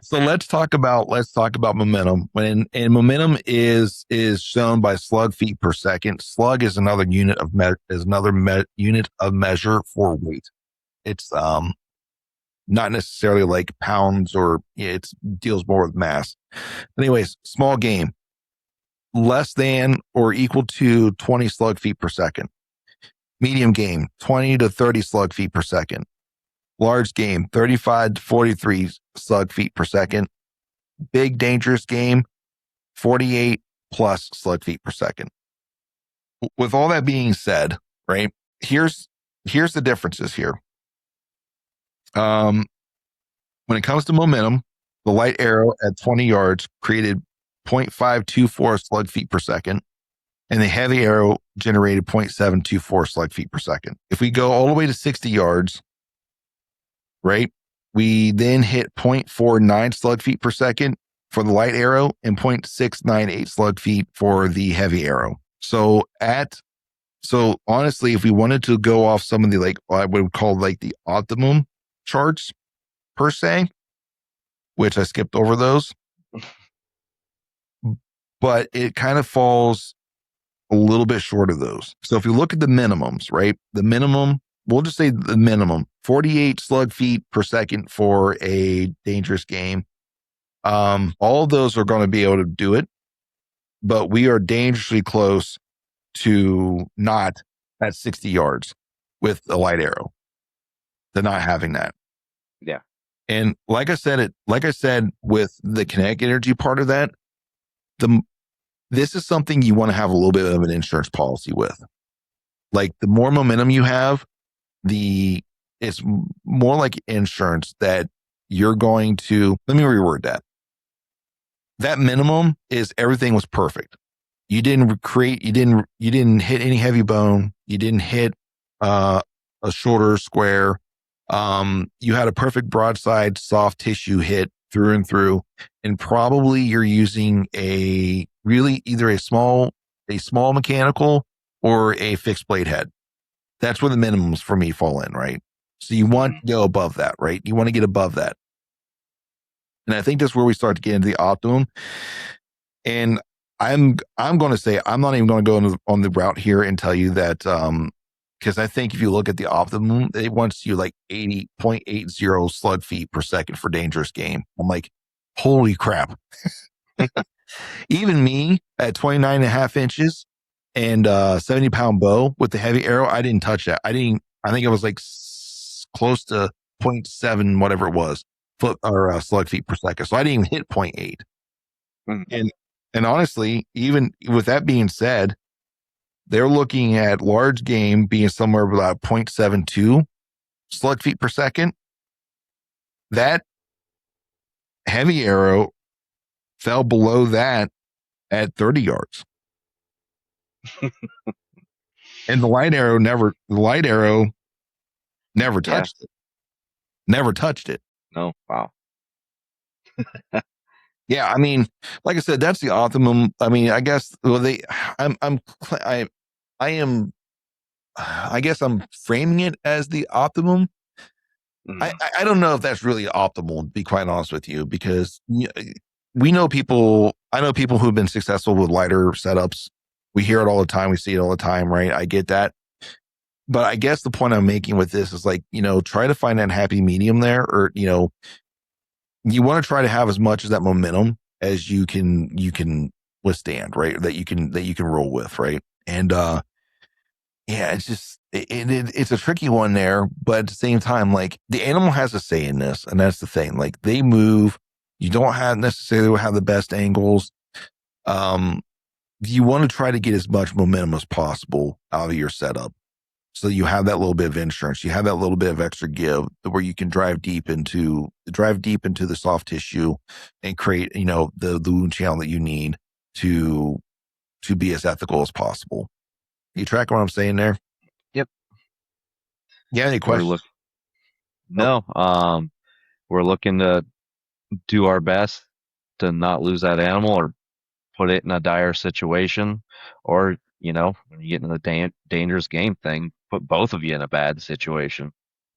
So let's talk about momentum. And momentum is shown by slug feet per second. Slug is another unit of unit of measure for weight. It's not necessarily like pounds, or it deals more with mass. Anyways, small game, less than or equal to 20 slug feet per second. Medium game, 20 to 30 slug feet per second. Large game, 35 to 43 slug feet per second. Big dangerous game, 48 plus slug feet per second. With all that being said, right, here's the differences here. When it comes to momentum, the light arrow at 20 yards created 0.524 slug feet per second, and the heavy arrow generated 0.724 slug feet per second. If we go all the way to 60 yards, right, we then hit 0.49 slug feet per second for the light arrow and 0.698 slug feet for the heavy arrow. So honestly, if we wanted to go off some of the, like, I would call like the optimum charts per se, which I skipped over those, but it kind of falls a little bit short of those. So if you look at the minimums, right, the minimum we'll just say the minimum 48 slug feet per second for a dangerous game. All of those are going to be able to do it, but we are dangerously close to not at 60 yards with a light arrow, to not having that. Yeah. And like I said with the kinetic energy part of that, this is something you want to have a little bit of an insurance policy with. Like the more momentum you have, it's more like insurance that you're going to, let me reword that. That minimum is everything was perfect. You didn't hit any heavy bone. You didn't hit a shorter square. You had a perfect broadside soft tissue hit through and through. And probably you're using either a small mechanical or a fixed blade head. That's where the minimums for me fall in, right? So you want to go above that, right? You want to get above that. And I think that's where we start to get into the optimum. And I'm going to say, I'm not even going to go on the route here and tell you that, because I think if you look at the optimum, it wants you like 80.80 slug feet per second for dangerous game. I'm like, holy crap. Even me at 29 and a half inches and 70-pound bow with the heavy arrow, I didn't touch that. I think it was like close to 0.7, whatever it was, foot or slug feet per second. So I didn't even hit 0.8. Mm-hmm. And honestly, even with that being said, they're looking at large game being somewhere about 0.72 slug feet per second. That heavy arrow fell below that at 30 yards. And the light arrow never touched it. Never touched it. No. Wow. Yeah, I mean, like I said, that's the optimum. I mean, I guess I guess I'm framing it as the optimum. I don't know if that's really optimal, to be quite honest with you, because we know people. I know people who've been successful with lighter setups. We hear it all the time. We see it all the time, right? I get that. But I guess the point I'm making with this is like, try to find that happy medium there, or, you want to try to have as much of that momentum as you can withstand, right? That you can roll with, right? And yeah, it's just it's a tricky one there, but at the same time, like the animal has a say in this, and that's the thing. Like they move, you don't necessarily have the best angles. You want to try to get as much momentum as possible out of your setup. So you have that little bit of insurance, you have that little bit of extra give where you can drive deep into the soft tissue and create, the wound channel that you need to be as ethical as possible. You track what I'm saying there? Yep. Yeah. Any questions? No. We're looking to do our best to not lose that animal or put it in a dire situation, or when you get into the dangerous game thing, put both of you in a bad situation.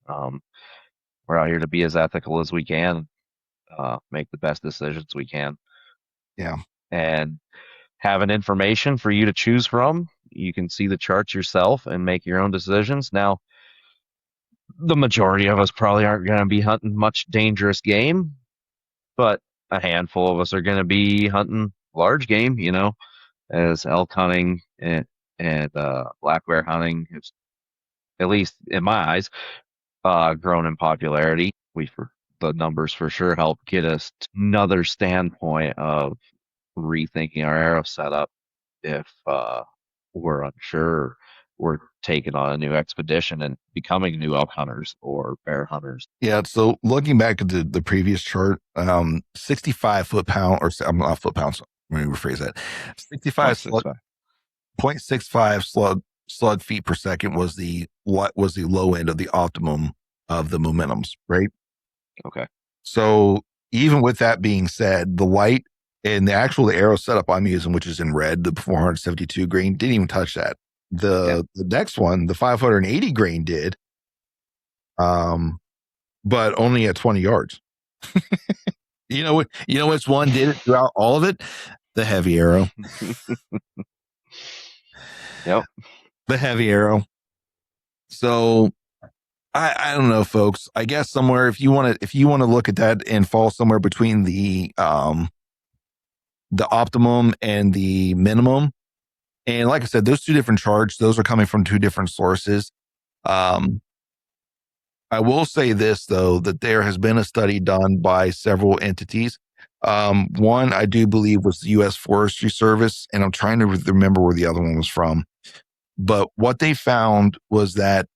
We're out here to be as ethical as we can, make the best decisions we can. Yeah. And having information for you to choose from, you can see the charts yourself and make your own decisions. Now, the majority of us probably aren't going to be hunting much dangerous game, but a handful of us are going to be hunting large game, as elk hunting and black bear hunting is, at least in my eyes, grown in popularity. The numbers for sure help get us another standpoint of rethinking our arrow setup if we're unsure, we're taking on a new expedition and becoming new elk hunters or bear hunters. Yeah. So looking back at the previous chart, 65 foot-pound, or I'm not foot-pounds. Let me rephrase that. 65 0.65 slug feet per second was the low end of the optimum of the momentums, right? Okay. So even with that being said, the light and the arrow setup I'm using, which is in red, the 472 grain, didn't even touch that. The next one, the 580 grain did, but only at 20 yards. You know which one did it throughout all of it? The heavy arrow. Yep. The heavy arrow. So I don't know, folks. I guess somewhere if you want to look at that and fall somewhere between the optimum and the minimum. And like I said, those two different charts, those are coming from two different sources. Um, I will say this though, that there has been a study done by several entities. One I do believe was the U.S. Forestry Service, and I'm trying to remember where the other one was from. But what they found was that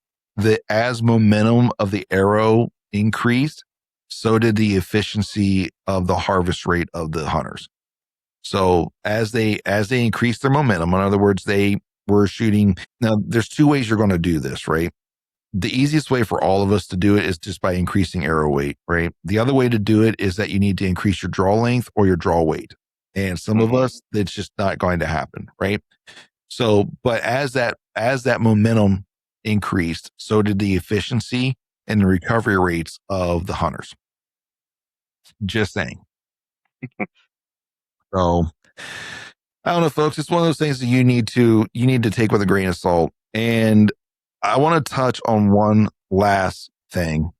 as momentum of the arrow increased, so did the efficiency of the harvest rate of the hunters. So as they increased their momentum, in other words, they were shooting. Now, there's two ways you're going to do this, right? The easiest way for all of us to do it is just by increasing arrow weight, right? The other way to do it is that you need to increase your draw length or your draw weight. And some of us, it's just not going to happen, right? So, but as that momentum increased, so did the efficiency and the recovery rates of the hunters. Just saying. So, I don't know, folks. It's one of those things that you need to take with a grain of salt. And I want to touch on one last thing,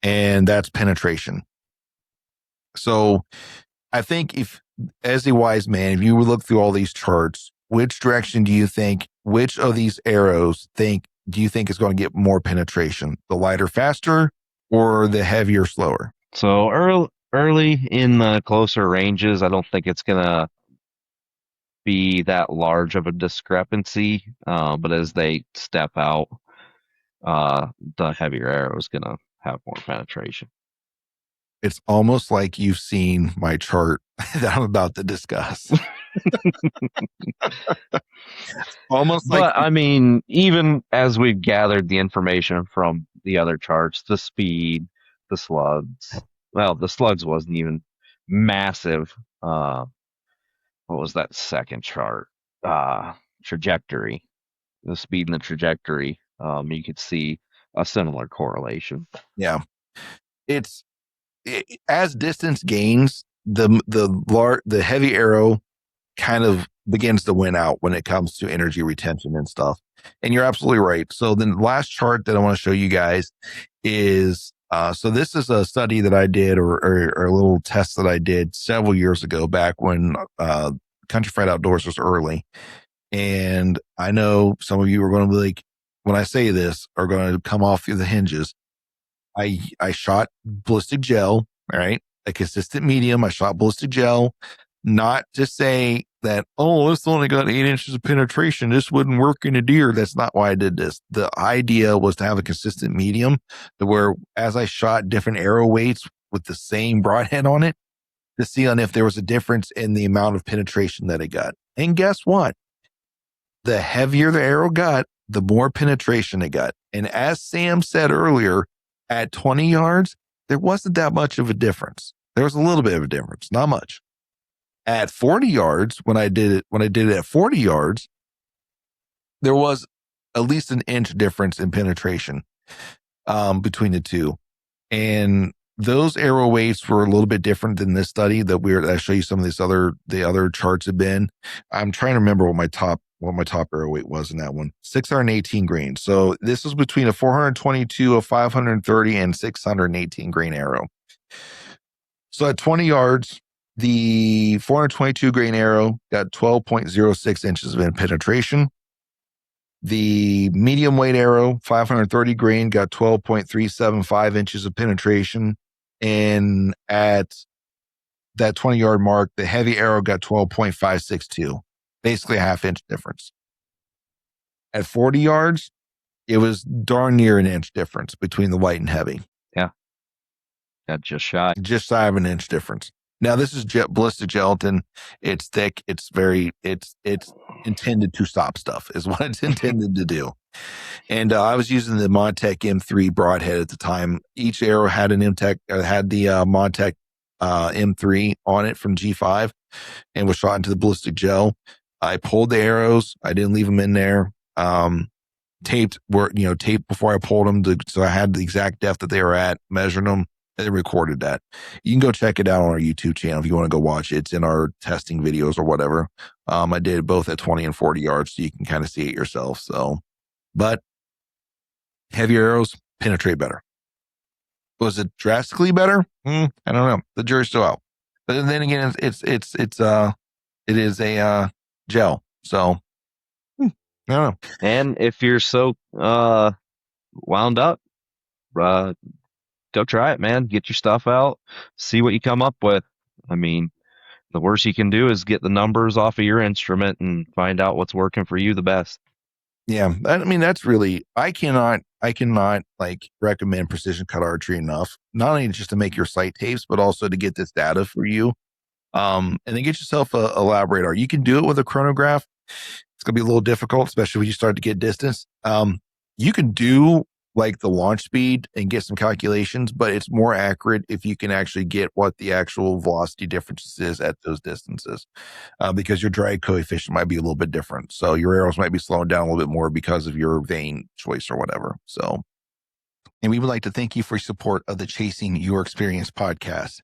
and that's penetration. So, I think if, as a wise man, if you would look through all these charts, which direction do you think, which of these arrows do you think is going to get more penetration? The lighter, faster, or the heavier, slower? So early in the closer ranges, I don't think it's gonna be that large of a discrepancy. But as they step out, the heavier arrow is gonna have more penetration. It's almost like you've seen my chart that I'm about to discuss. Almost like, But I mean, even as we've gathered the information from the other charts, the speed, the slugs. Well, the slugs wasn't even massive. What was that second chart? Trajectory. The speed and the trajectory. You could see a similar correlation. yeah, as distance gains, the heavy arrow kind of begins to win out when it comes to energy retention and stuff. And you're absolutely right. So the last chart that I want to show you guys is so this is a study that I did, or a little test that I did several years ago, back when Country Fried Outdoors was early. And I know some of you are going to be like, when I say this, are going to come off the hinges. I shot ballistic gel, all right, a consistent medium. I shot ballistic gel, not to say that, oh, this only got 8 inches of penetration, this wouldn't work in a deer. That's not why I did this. The idea was to have a consistent medium, to where as I shot different arrow weights with the same broadhead on it, to see on if there was a difference in the amount of penetration that it got. And guess what? The heavier the arrow got, the more penetration it got. And as Sam said earlier, at 20 yards, there wasn't that much of a difference. There was a little bit of a difference, not much. At 40 yards, when I did it at 40 yards, there was at least an inch difference in penetration between the two. And those arrow weights were a little bit different than this study that I show you some of the other charts have been. I'm trying to remember what my top arrow weight was in that one. 618 grains. So this was between a 422, a 530, and 618 grain arrow. So at 20 yards, the 422 grain arrow got 12.06 inches of penetration. The medium weight arrow, 530 grain, got 12.375 inches of penetration. And at that 20-yard mark, the heavy arrow got 12.562, basically a half-inch difference. At 40 yards, it was darn near an inch difference between the light and heavy. Yeah. Got just shy of an inch difference. Now, this is ballistic gelatin. It's thick. It's intended to stop stuff, is what it's intended to do. And I was using the Montech M3 broadhead at the time. Each arrow had the Montech M3 on it from G5, and was shot into the ballistic gel. I pulled the arrows. I didn't leave them in there. Taped before I pulled them, so I had the exact depth that they were at, measured them, and recorded that. You can go check it out on our YouTube channel if you want to go watch it. It's in our testing videos or whatever. I did both at 20 and 40 yards, so you can kind of see it yourself. So, but heavy arrows, penetrate better. Was it drastically better? I don't know. The jury's still out. But then again, it is a gel. So I don't know. And if you're so wound up, uh, go try it, man. Get your stuff out, see what you come up with. I mean, the worst you can do is get the numbers off of your instrument and find out what's working for you the best. Yeah, I mean that's really I cannot like recommend precision cut archery enough. Not only just to make your sight tapes, but also to get this data for you. And then get yourself a lab radar. You can do it with a chronograph. It's gonna be a little difficult, especially when you start to get distance. You can do like the launch speed and get some calculations, but it's more accurate if you can actually get what the actual velocity differences is at those distances, because your drag coefficient might be a little bit different. So your arrows might be slowing down a little bit more because of your vane choice or whatever. So, and we would like to thank you for your support of the Chasing Your Experience podcast.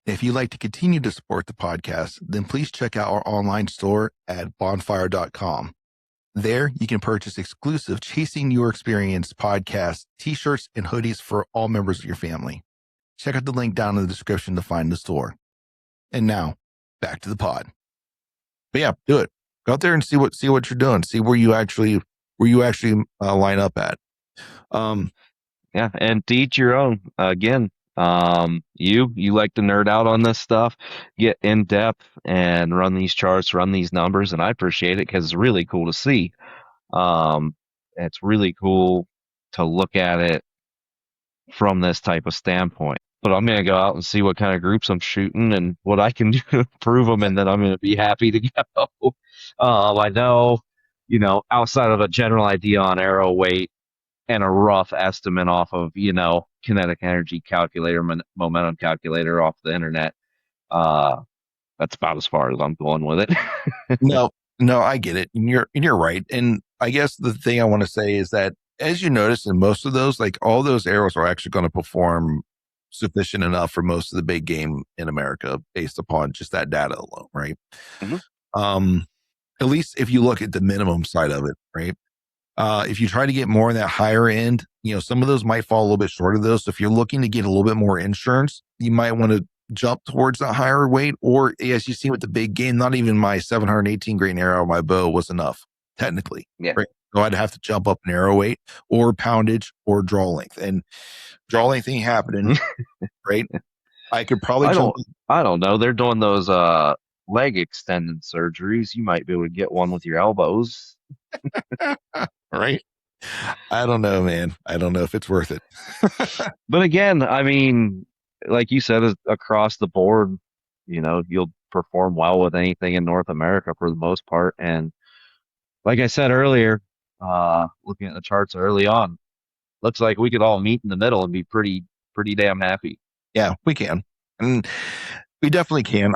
If you'd like to continue to support the podcast, then please check out our online store at bonfire.com. There, you can purchase exclusive Chasing Your Experience podcast t-shirts and hoodies for all members of your family. Check out the link down in the description to find the store. And now, back to the pod. But yeah, do it. Go out there and see what you're doing. See where you actually line up at. Yeah, and to each your own. Again, you like to nerd out on this stuff, get in depth and run these charts, run these numbers, and I appreciate it because it's really cool to see. It's really cool to look at it from this type of standpoint. But I'm gonna go out and see what kind of groups I'm shooting and what I can do to improve them, and then I'm gonna be happy to go. I know, outside of a general idea on arrow weight and a rough estimate off of, kinetic energy calculator, momentum calculator off the internet. That's about as far as I'm going with it. No, I get it. And you're right. And I guess the thing I want to say is that as you notice in most of those, like all those arrows are actually going to perform sufficient enough for most of the big game in America based upon just that data alone, right? Mhm. At least if you look at the minimum side of it, right? If you try to get more in that higher end, some of those might fall a little bit short of those. So if you're looking to get a little bit more insurance, you might want to jump towards that higher weight. Or as you see with the big game, not even my 718 grain arrow, my bow was enough technically. Yeah. Right? So I'd have to jump up in arrow weight or poundage or draw length. And draw length ain't happening, right? I could probably jump. I don't know. They're doing those leg extended surgeries. You might be able to get one with your elbows. Right? I don't know, man. I don't know if it's worth it. But again, I mean, like you said, across the board, you'll perform well with anything in North America for the most part. And like I said earlier, looking at the charts early on, looks like we could all meet in the middle and be pretty damn happy. Yeah, we can. And we definitely can.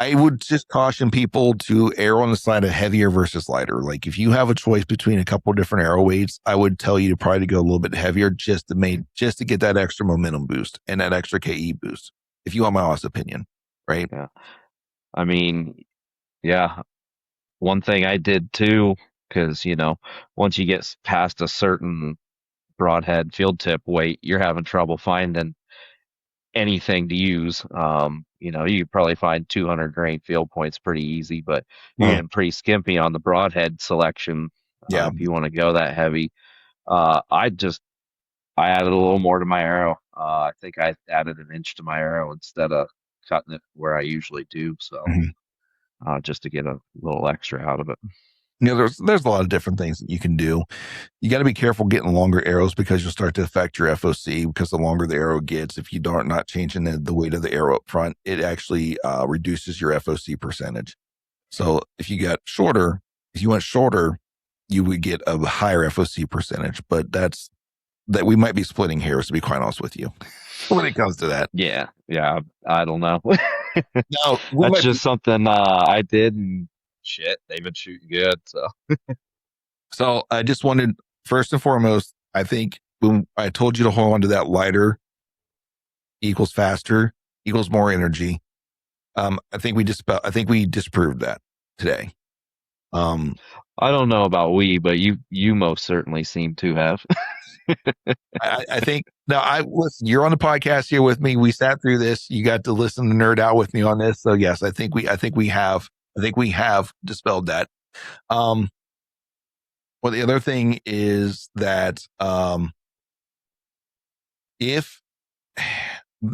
I would just caution people to err on the side of heavier versus lighter. Like if you have a choice between a couple of different arrow weights, I would tell you to probably go a little bit heavier just to get that extra momentum boost and that extra KE boost. If you want my honest opinion, right? Yeah. I mean, yeah. One thing I did too, because once you get past a certain broadhead field tip weight, you're having trouble finding anything to use. You could probably find 200 grain field points pretty easy, but you're getting pretty skimpy on the broadhead selection. Yeah. If you want to go that heavy. I added a little more to my arrow. I think I added an inch to my arrow instead of cutting it where I usually do. So just to get a little extra out of it. There's a lot of different things that you can do. You got to be careful getting longer arrows because you'll start to affect your FOC because the longer the arrow gets, if you don't not changing the weight of the arrow up front, it actually reduces your FOC percentage. So if you went shorter, you would get a higher FOC percentage, but that we might be splitting hairs to be quite honest with you when it comes to that. Yeah. I don't know. No, that's just something I did and shit. They've been shooting good. So I just wanted, first and foremost, I think when I told you to hold on to that lighter equals faster equals more energy. I think we disproved that today. I don't know about but you most certainly seem to have. I think now I listen. You're on the podcast here with me. We sat through this. You got to listen to nerd out with me on this. So yes, I think we have dispelled that. Um, well, the other thing is that if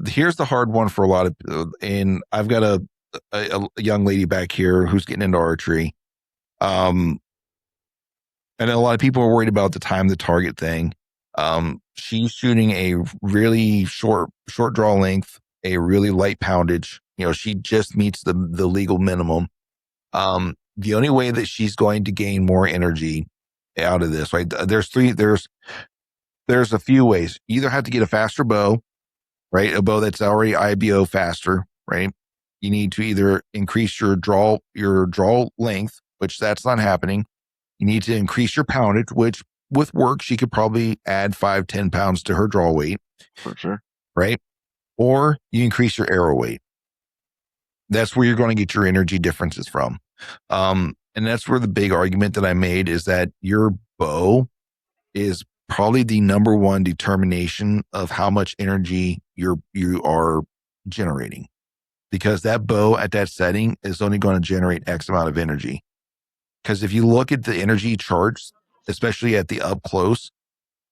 here's the hard one for a lot of, and I've got a young lady back here who's getting into archery. Um, and a lot of people are worried about the time the target thing. She's shooting a really short draw length, a really light poundage. You know, she just meets the legal minimum. The only way that she's going to gain more energy out of this, right? There's a few ways. You either have to get a faster bow, right? A bow that's already IBO faster, right? You need to either increase your draw length, which that's not happening. You need to increase your poundage, which with work, she could probably add 5-10 pounds to her draw weight. For sure. Right. Or you increase your arrow weight. That's where you're going to get your energy differences from. And that's where the big argument that I made is that your bow is probably the number one determination of how much energy you are generating, because that bow at that setting is only going to generate X amount of energy. Because if you look at the energy charts, especially at the up close,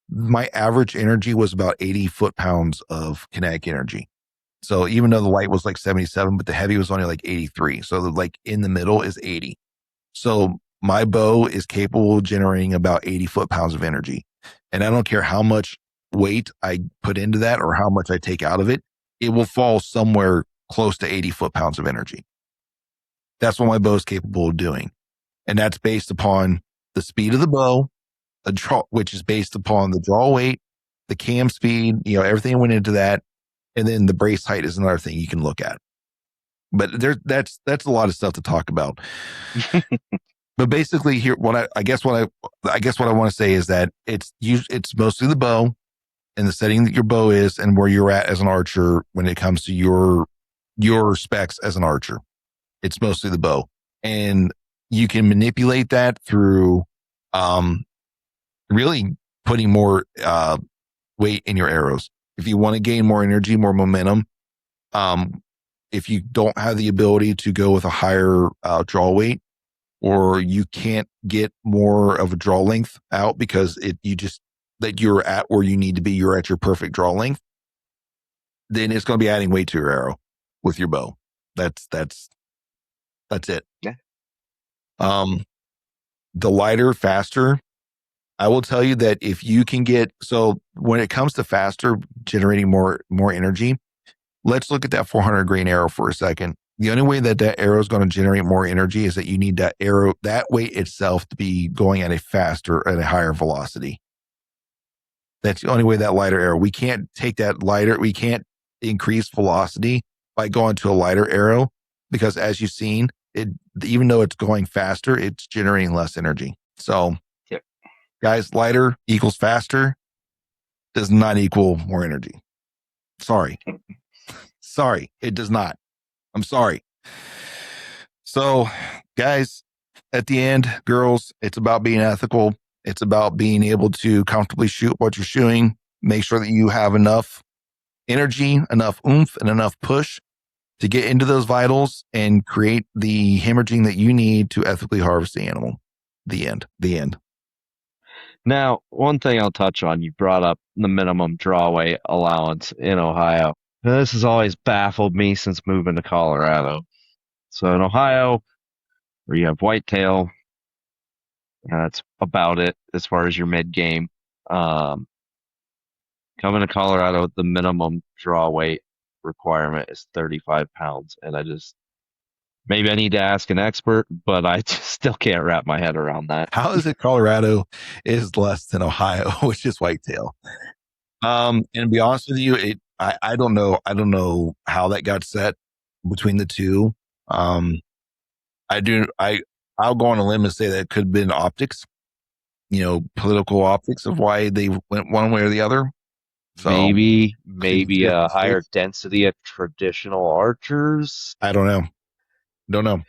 my average energy was about 80 foot-pounds of kinetic energy. So even though the light was like 77, but the heavy was only like 83. So like in the middle is 80. So my bow is capable of generating about 80 foot-pounds of energy. And I don't care how much weight I put into that or how much I take out of it, it will fall somewhere close to 80 foot-pounds of energy. That's what my bow is capable of doing. And that's based upon the speed of the bow, the draw, which is based upon the draw weight, the cam speed, you know, everything went into that. And then the brace height is another thing you can look at. But that's a lot of stuff to talk about. But basically here, I guess what I want to say is that it's mostly the bow and the setting that your bow is and where you're at as an archer when it comes to your specs as an archer. It's mostly the bow. And you can manipulate that through really putting more weight in your arrows. If you want to gain more energy, more momentum, if you don't have the ability to go with a higher draw weight, or you can't get more of a draw length out because that you're at where you need to be, you're at your perfect draw length, then it's going to be adding weight to your arrow with your bow. That's it. Yeah. The lighter, faster. I will tell you that if you can so when it comes to faster, generating more energy, let's look at that 400 grain arrow for a second. The only way that arrow is going to generate more energy is that you need that weight itself to be going at a higher velocity. That's the only way that lighter arrow. We can't take that lighter. We can't increase velocity by going to a lighter arrow because, as you've seen, even though it's going faster, it's generating less energy. So, yep. Guys, lighter equals faster does not equal more energy. Sorry, it does not. I'm sorry. So, guys, at the end, girls, it's about being ethical. It's about being able to comfortably shoot what you're shooting. Make sure that you have enough energy, enough oomph, and enough push to get into those vitals and create the hemorrhaging that you need to ethically harvest the animal. The end. Now, one thing I'll touch on, you brought up the minimum draw weight allowance in Ohio. Now, this has always baffled me since moving to Colorado. So in Ohio, where you have whitetail, that's about it as far as your mid game. Coming to Colorado, the minimum draw weight requirement is 35 pounds. And maybe I need to ask an expert, but I just still can't wrap my head around that. How is it Colorado is less than Ohio, which is whitetail? And to be honest with you, I don't know. I don't know how that got set between the two. I'll go on a limb and say that it could have been optics, political optics of why they went one way or the other. So maybe a higher density of traditional archers. I don't know.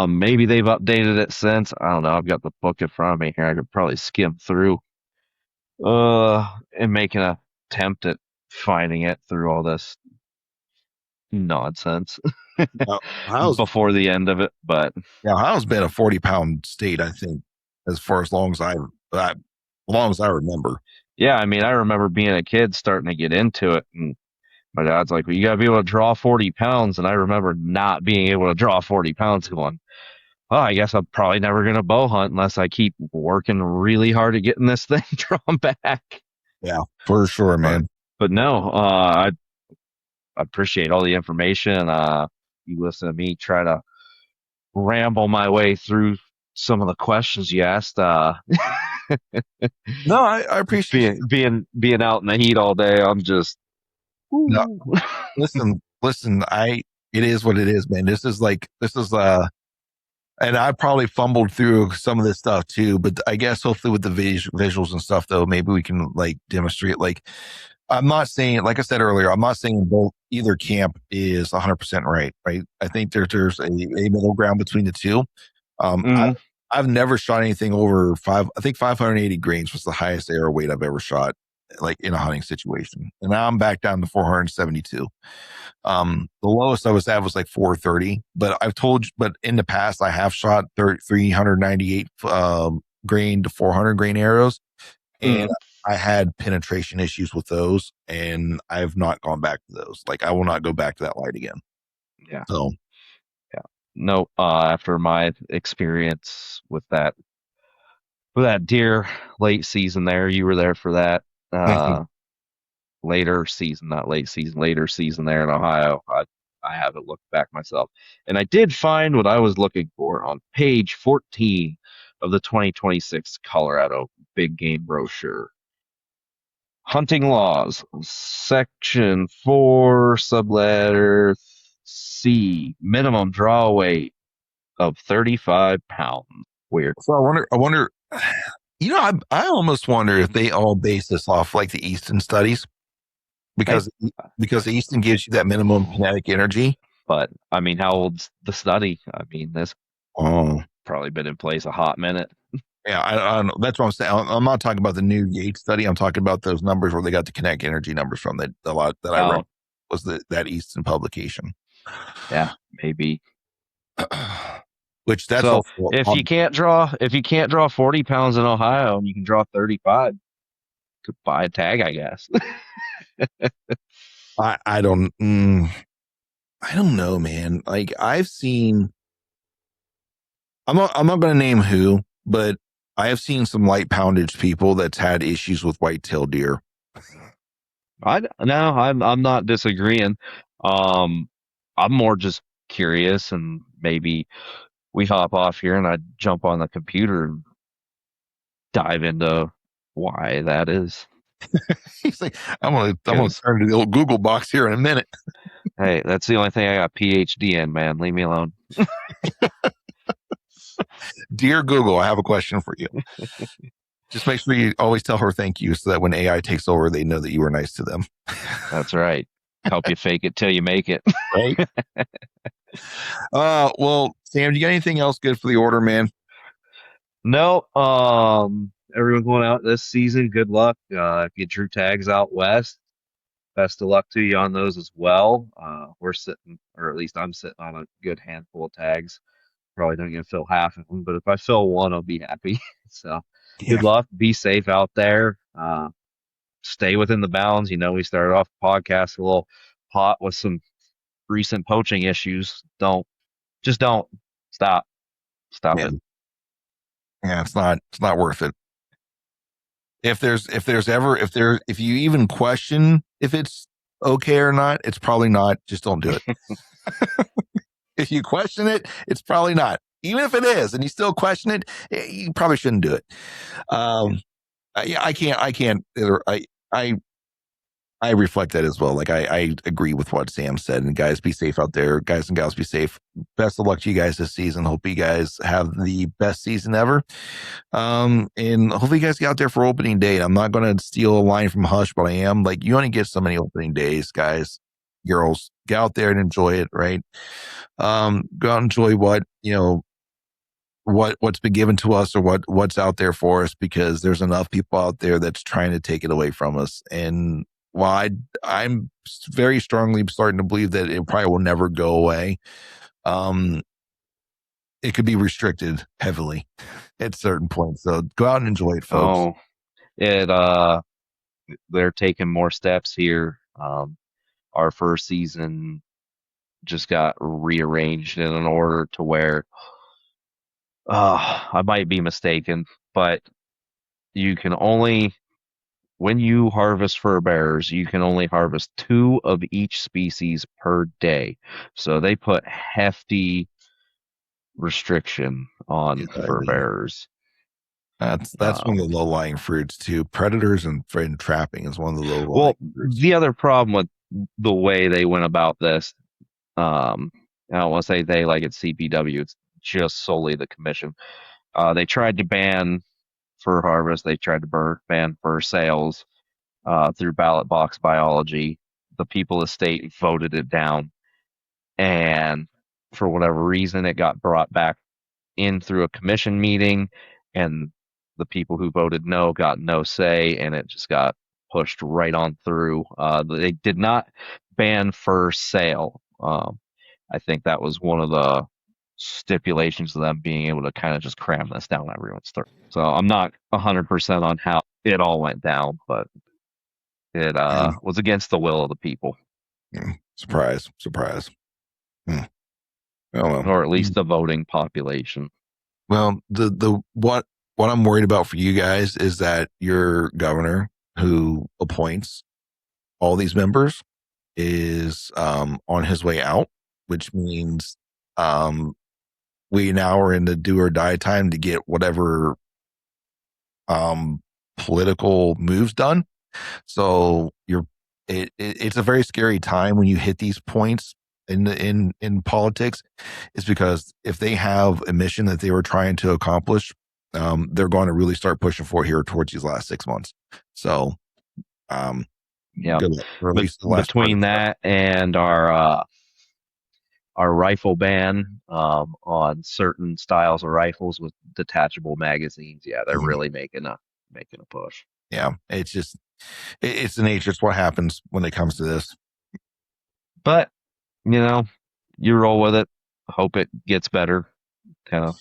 Maybe they've updated it since. I don't know. I've got the book in front of me here. I could probably skim through. And make an attempt at finding it through all this nonsense Ohio's, before the end of it. But yeah, Ohio's been a 40-pound state, I think, as far as as long as I remember. yeah, I mean, I remember being a kid starting to get into it, and my dad's like, "Well, you got to be able to draw 40 pounds," and I remember not being able to draw 40 pounds, going, "Oh, I guess I'm probably never gonna bow hunt unless I keep working really hard at getting this thing drawn back." Yeah, for sure, But man. but no, I appreciate all the information. You listen to me try to ramble my way through some of the questions you asked. No, I appreciate you. Being out in the heat all day, I'm just No, woo. listen, it is what it is, man. This is and I probably fumbled through some of this stuff too, but I guess hopefully with the visuals and stuff though, maybe we can like demonstrate. Like, I'm not saying, like I said earlier, I'm not saying both either camp is 100% right. Right. I think there's a middle ground between the two. Mm, I've never shot anything over I think 580 grains was the highest arrow weight I've ever shot, like in a hunting situation. And now I'm back down to 472. The lowest I was at was like 430, but in the past, I have shot 398 grain to 400 grain arrows, and mm, I had penetration issues with those, and I've not gone back to those. Like, I will not go back to that light again. yeah, So, yeah. No, after my experience with that deer late season there, you were there for that. thank you. Uh, Later season, not late season, later season there in Ohio. I haven't looked back myself. And I did find what I was looking for on page 14 of the 2026 Colorado Big Game Brochure. Hunting laws, section 4, subletter C, minimum draw weight of 35 pounds. Weird. So I wonder, I almost wonder if they all base this off like the Easton studies, Hey, because Easton gives you that minimum kinetic energy. but I mean, how old's the study? I mean, this Oh, probably been in place a hot minute. yeah, I don't know. That's what I'm saying. I'm not talking about the new Yates study. I'm talking about those numbers where they got the kinetic energy numbers from, that a lot that I read Oh, was that Easton publication. yeah, maybe. Which that's So also if you can't draw 40 pounds in Ohio and you can draw 35, could buy a tag, I guess. I don't I don't know, man. Like, I've seen, I'm not going to name who, but I have seen some light poundage people that's had issues with whitetail deer. I'm not disagreeing. Um, I'm more just curious, and maybe we hop off here and I jump on the computer and dive into why that is. He's like, I'm gonna Because turn to the old Google box here in a minute. hey, that's the only thing I got PhD in, man. Leave me alone. Dear Google, I have a question for you. Just make sure you always tell her thank you, so that when AI takes over, they know that you were nice to them. That's right. Help you fake it till you make it. Right? Well, Sam, you got anything else good for the order, man? No, everyone going out this season, good luck. If you drew tags out west, best of luck to you on those as well. We're sitting, or at least I'm sitting on a good handful of tags. Probably not gonna fill half of them, but if I fill one, I'll be happy. So Yeah, good luck. Be safe out there. Stay within the bounds. You know, we started off the podcast a little hot with some recent poaching issues. Don't stop. Stop it. man. Yeah, it's not worth it. If you even question if it's okay or not, it's probably not. Just don't do it. If you question it, it's probably not. Even if it is, and you still question it, you probably shouldn't do it. Yeah, I can't. I I reflect that as well. Like, I agree with what Sam said. And guys, be safe out there. Guys and gals, be safe. Best of luck to you guys this season. Hope you guys have the best season ever. And hopefully you guys get out there for opening day. I'm not going to steal a line from Hush, but I am like, you only get so many opening days, guys, girls. Get out there and enjoy it, right? Go out and enjoy what, what's been given to us or what's out there for us, because there's enough people out there that's trying to take it away from us. And while I'm very strongly starting to believe that it probably will never go away, um, it could be restricted heavily at certain points. So go out and enjoy it, folks. Oh, it they're taking more steps here. Our first season just got rearranged in an order to where I might be mistaken, but you can only when you harvest fur bearers, you can only harvest 2 of each species per day. So they put hefty restriction on Yeah, fur bearers. that's one of Um, the low lying fruits too. Predators and trapping is one of the low lying well, fruits. the other problem with the way they went about this, I don't want to say they like it's CPW, it's just solely the commission. They tried to ban fur harvest, they tried to ban fur sales through ballot box biology. The people of the state voted it down, and for whatever reason, it got brought back in through a commission meeting, and the people who voted no got no say, and it just got pushed right on through. They did not ban fur sale. I think that was one of the stipulations of them being able to kind of just cram this down everyone's throat. So I'm not 100% on how it all went down, but it Mm, was against the will of the people, Surprise, surprise. Hmm. Oh well. or at least the voting population. Well, the what I'm worried about for you guys is that your governor, who appoints all these members, is on his way out, which means um, we now are in the do or die time to get whatever um, political moves done. So it's a very scary time when you hit these points in politics, is because if they have a mission that they were trying to accomplish, they're going to really start pushing for here towards these last 6 months. So um, Yeah, good luck, or at but least the last part of between that and our rifle ban on certain styles of rifles with detachable magazines, yeah, they're Mhm. really making a push. Yeah, it's just it's the nature. It's what happens when it comes to this. But you know, you roll with it. Hope it gets better. Kind of,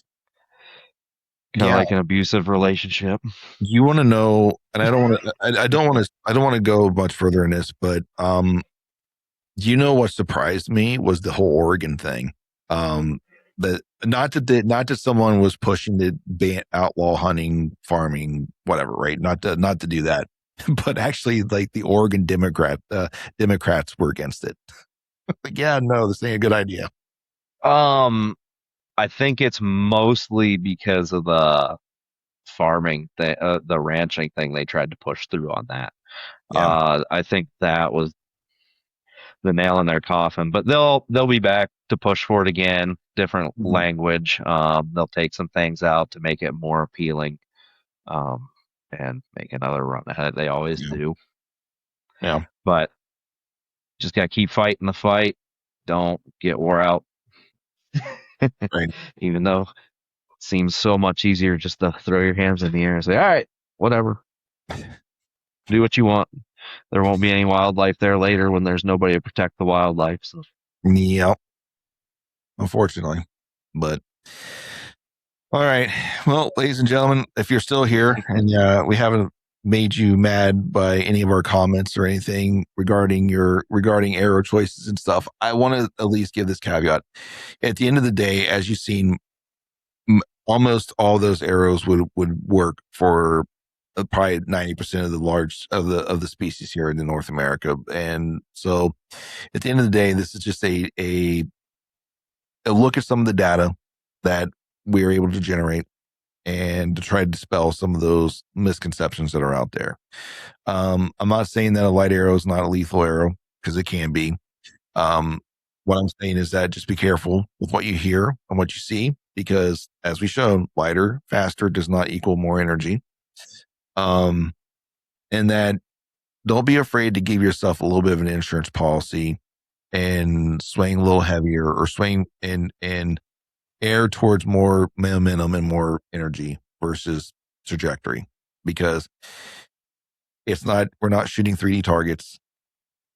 kind of Yeah, like an abusive relationship. you want to know, and I don't want to. I don't want to go much further in this, but you know what surprised me was the whole Oregon thing. Um, that not that someone was pushing to ban outlaw hunting, farming, whatever, right? Not to do that, but actually, like the Oregon Democrats were against it. Like, yeah, no, this ain't a good idea. Um, I think it's mostly because of the farming, the ranching thing they tried to push through on that. Yeah. I think that was the nail in their coffin. But they'll be back to push for it again. Different Mhm. language. They'll take some things out to make it more appealing, and make another run ahead. They always Yeah. do. Yeah. But just gotta keep fighting the fight. Don't get wore out. Right. Even though it seems so much easier just to throw your hands in the air and say, "All right, whatever, do what you want." There won't be any wildlife there later when there's nobody to protect the wildlife. So Yeah. Unfortunately, but all right. Well, ladies and gentlemen, if you're still here and we haven't made you mad by any of our comments or anything regarding arrow choices and stuff, I want to at least give this caveat. At the end of the day, as you've seen, almost all those arrows would work for probably 90% of the large of the species here in the North America. And so at the end of the day, this is just a look at some of the data that we are able to generate and to try to dispel some of those misconceptions that are out there. I'm not saying that a light arrow is not a lethal arrow, because it can be. Um, what I'm saying is that just be careful with what you hear and what you see, because as we showed, lighter, faster does not equal more energy. Um, and that don't be afraid to give yourself a little bit of an insurance policy and swing a little heavier, or swing and err towards more momentum and more energy versus trajectory, because we're not shooting 3D targets,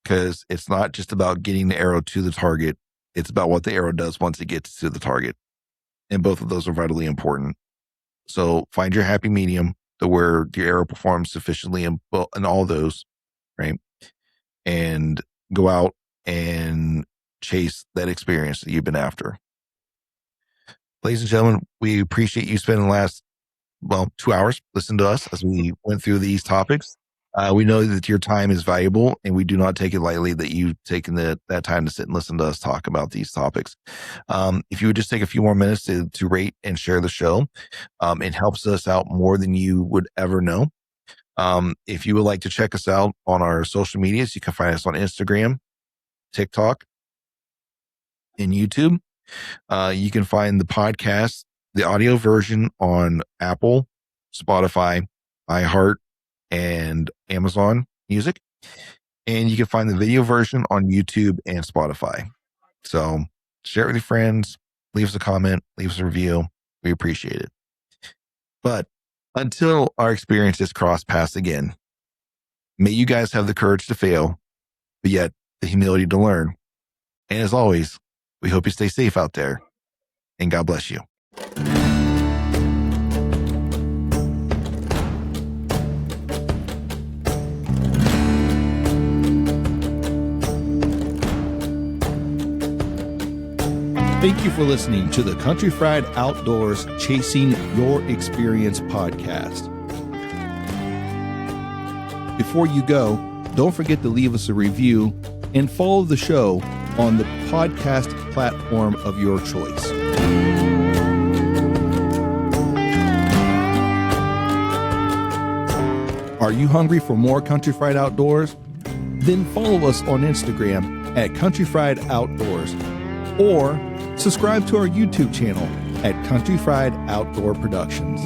because it's not just about getting the arrow to the target. It's about what the arrow does once it gets to the target. And both of those are vitally important. So find your happy medium to where your arrow performs sufficiently in all those, right? And go out and chase that experience that you've been after. Ladies and gentlemen, we appreciate you spending the last 2 hours listening to us as we went through these topics. We know that your time is valuable, and we do not take it lightly that you've taken that time to sit and listen to us talk about these topics. If you would just take a few more minutes to rate and share the show, it helps us out more than you would ever know. If you would like to check us out on our social medias, you can find us on Instagram, TikTok, and YouTube. You can find the podcast, the audio version, on Apple, Spotify, iHeart, and Amazon Music. And you can find the video version on YouTube and Spotify. So share it with your friends, leave us a comment, leave us a review. We appreciate it. But until our experiences cross paths again, may you guys have the courage to fail, but yet the humility to learn. And as always, we hope you stay safe out there, and God bless you. Thank you for listening to the Country Fried Outdoors Chasing Your Experience podcast. Before you go, don't forget to leave us a review and follow the show on the podcast platform of your choice. Are you hungry for more Country Fried Outdoors? Then follow us on Instagram at Country Fried Outdoors, or subscribe to our YouTube channel at Country Fried Outdoor Productions.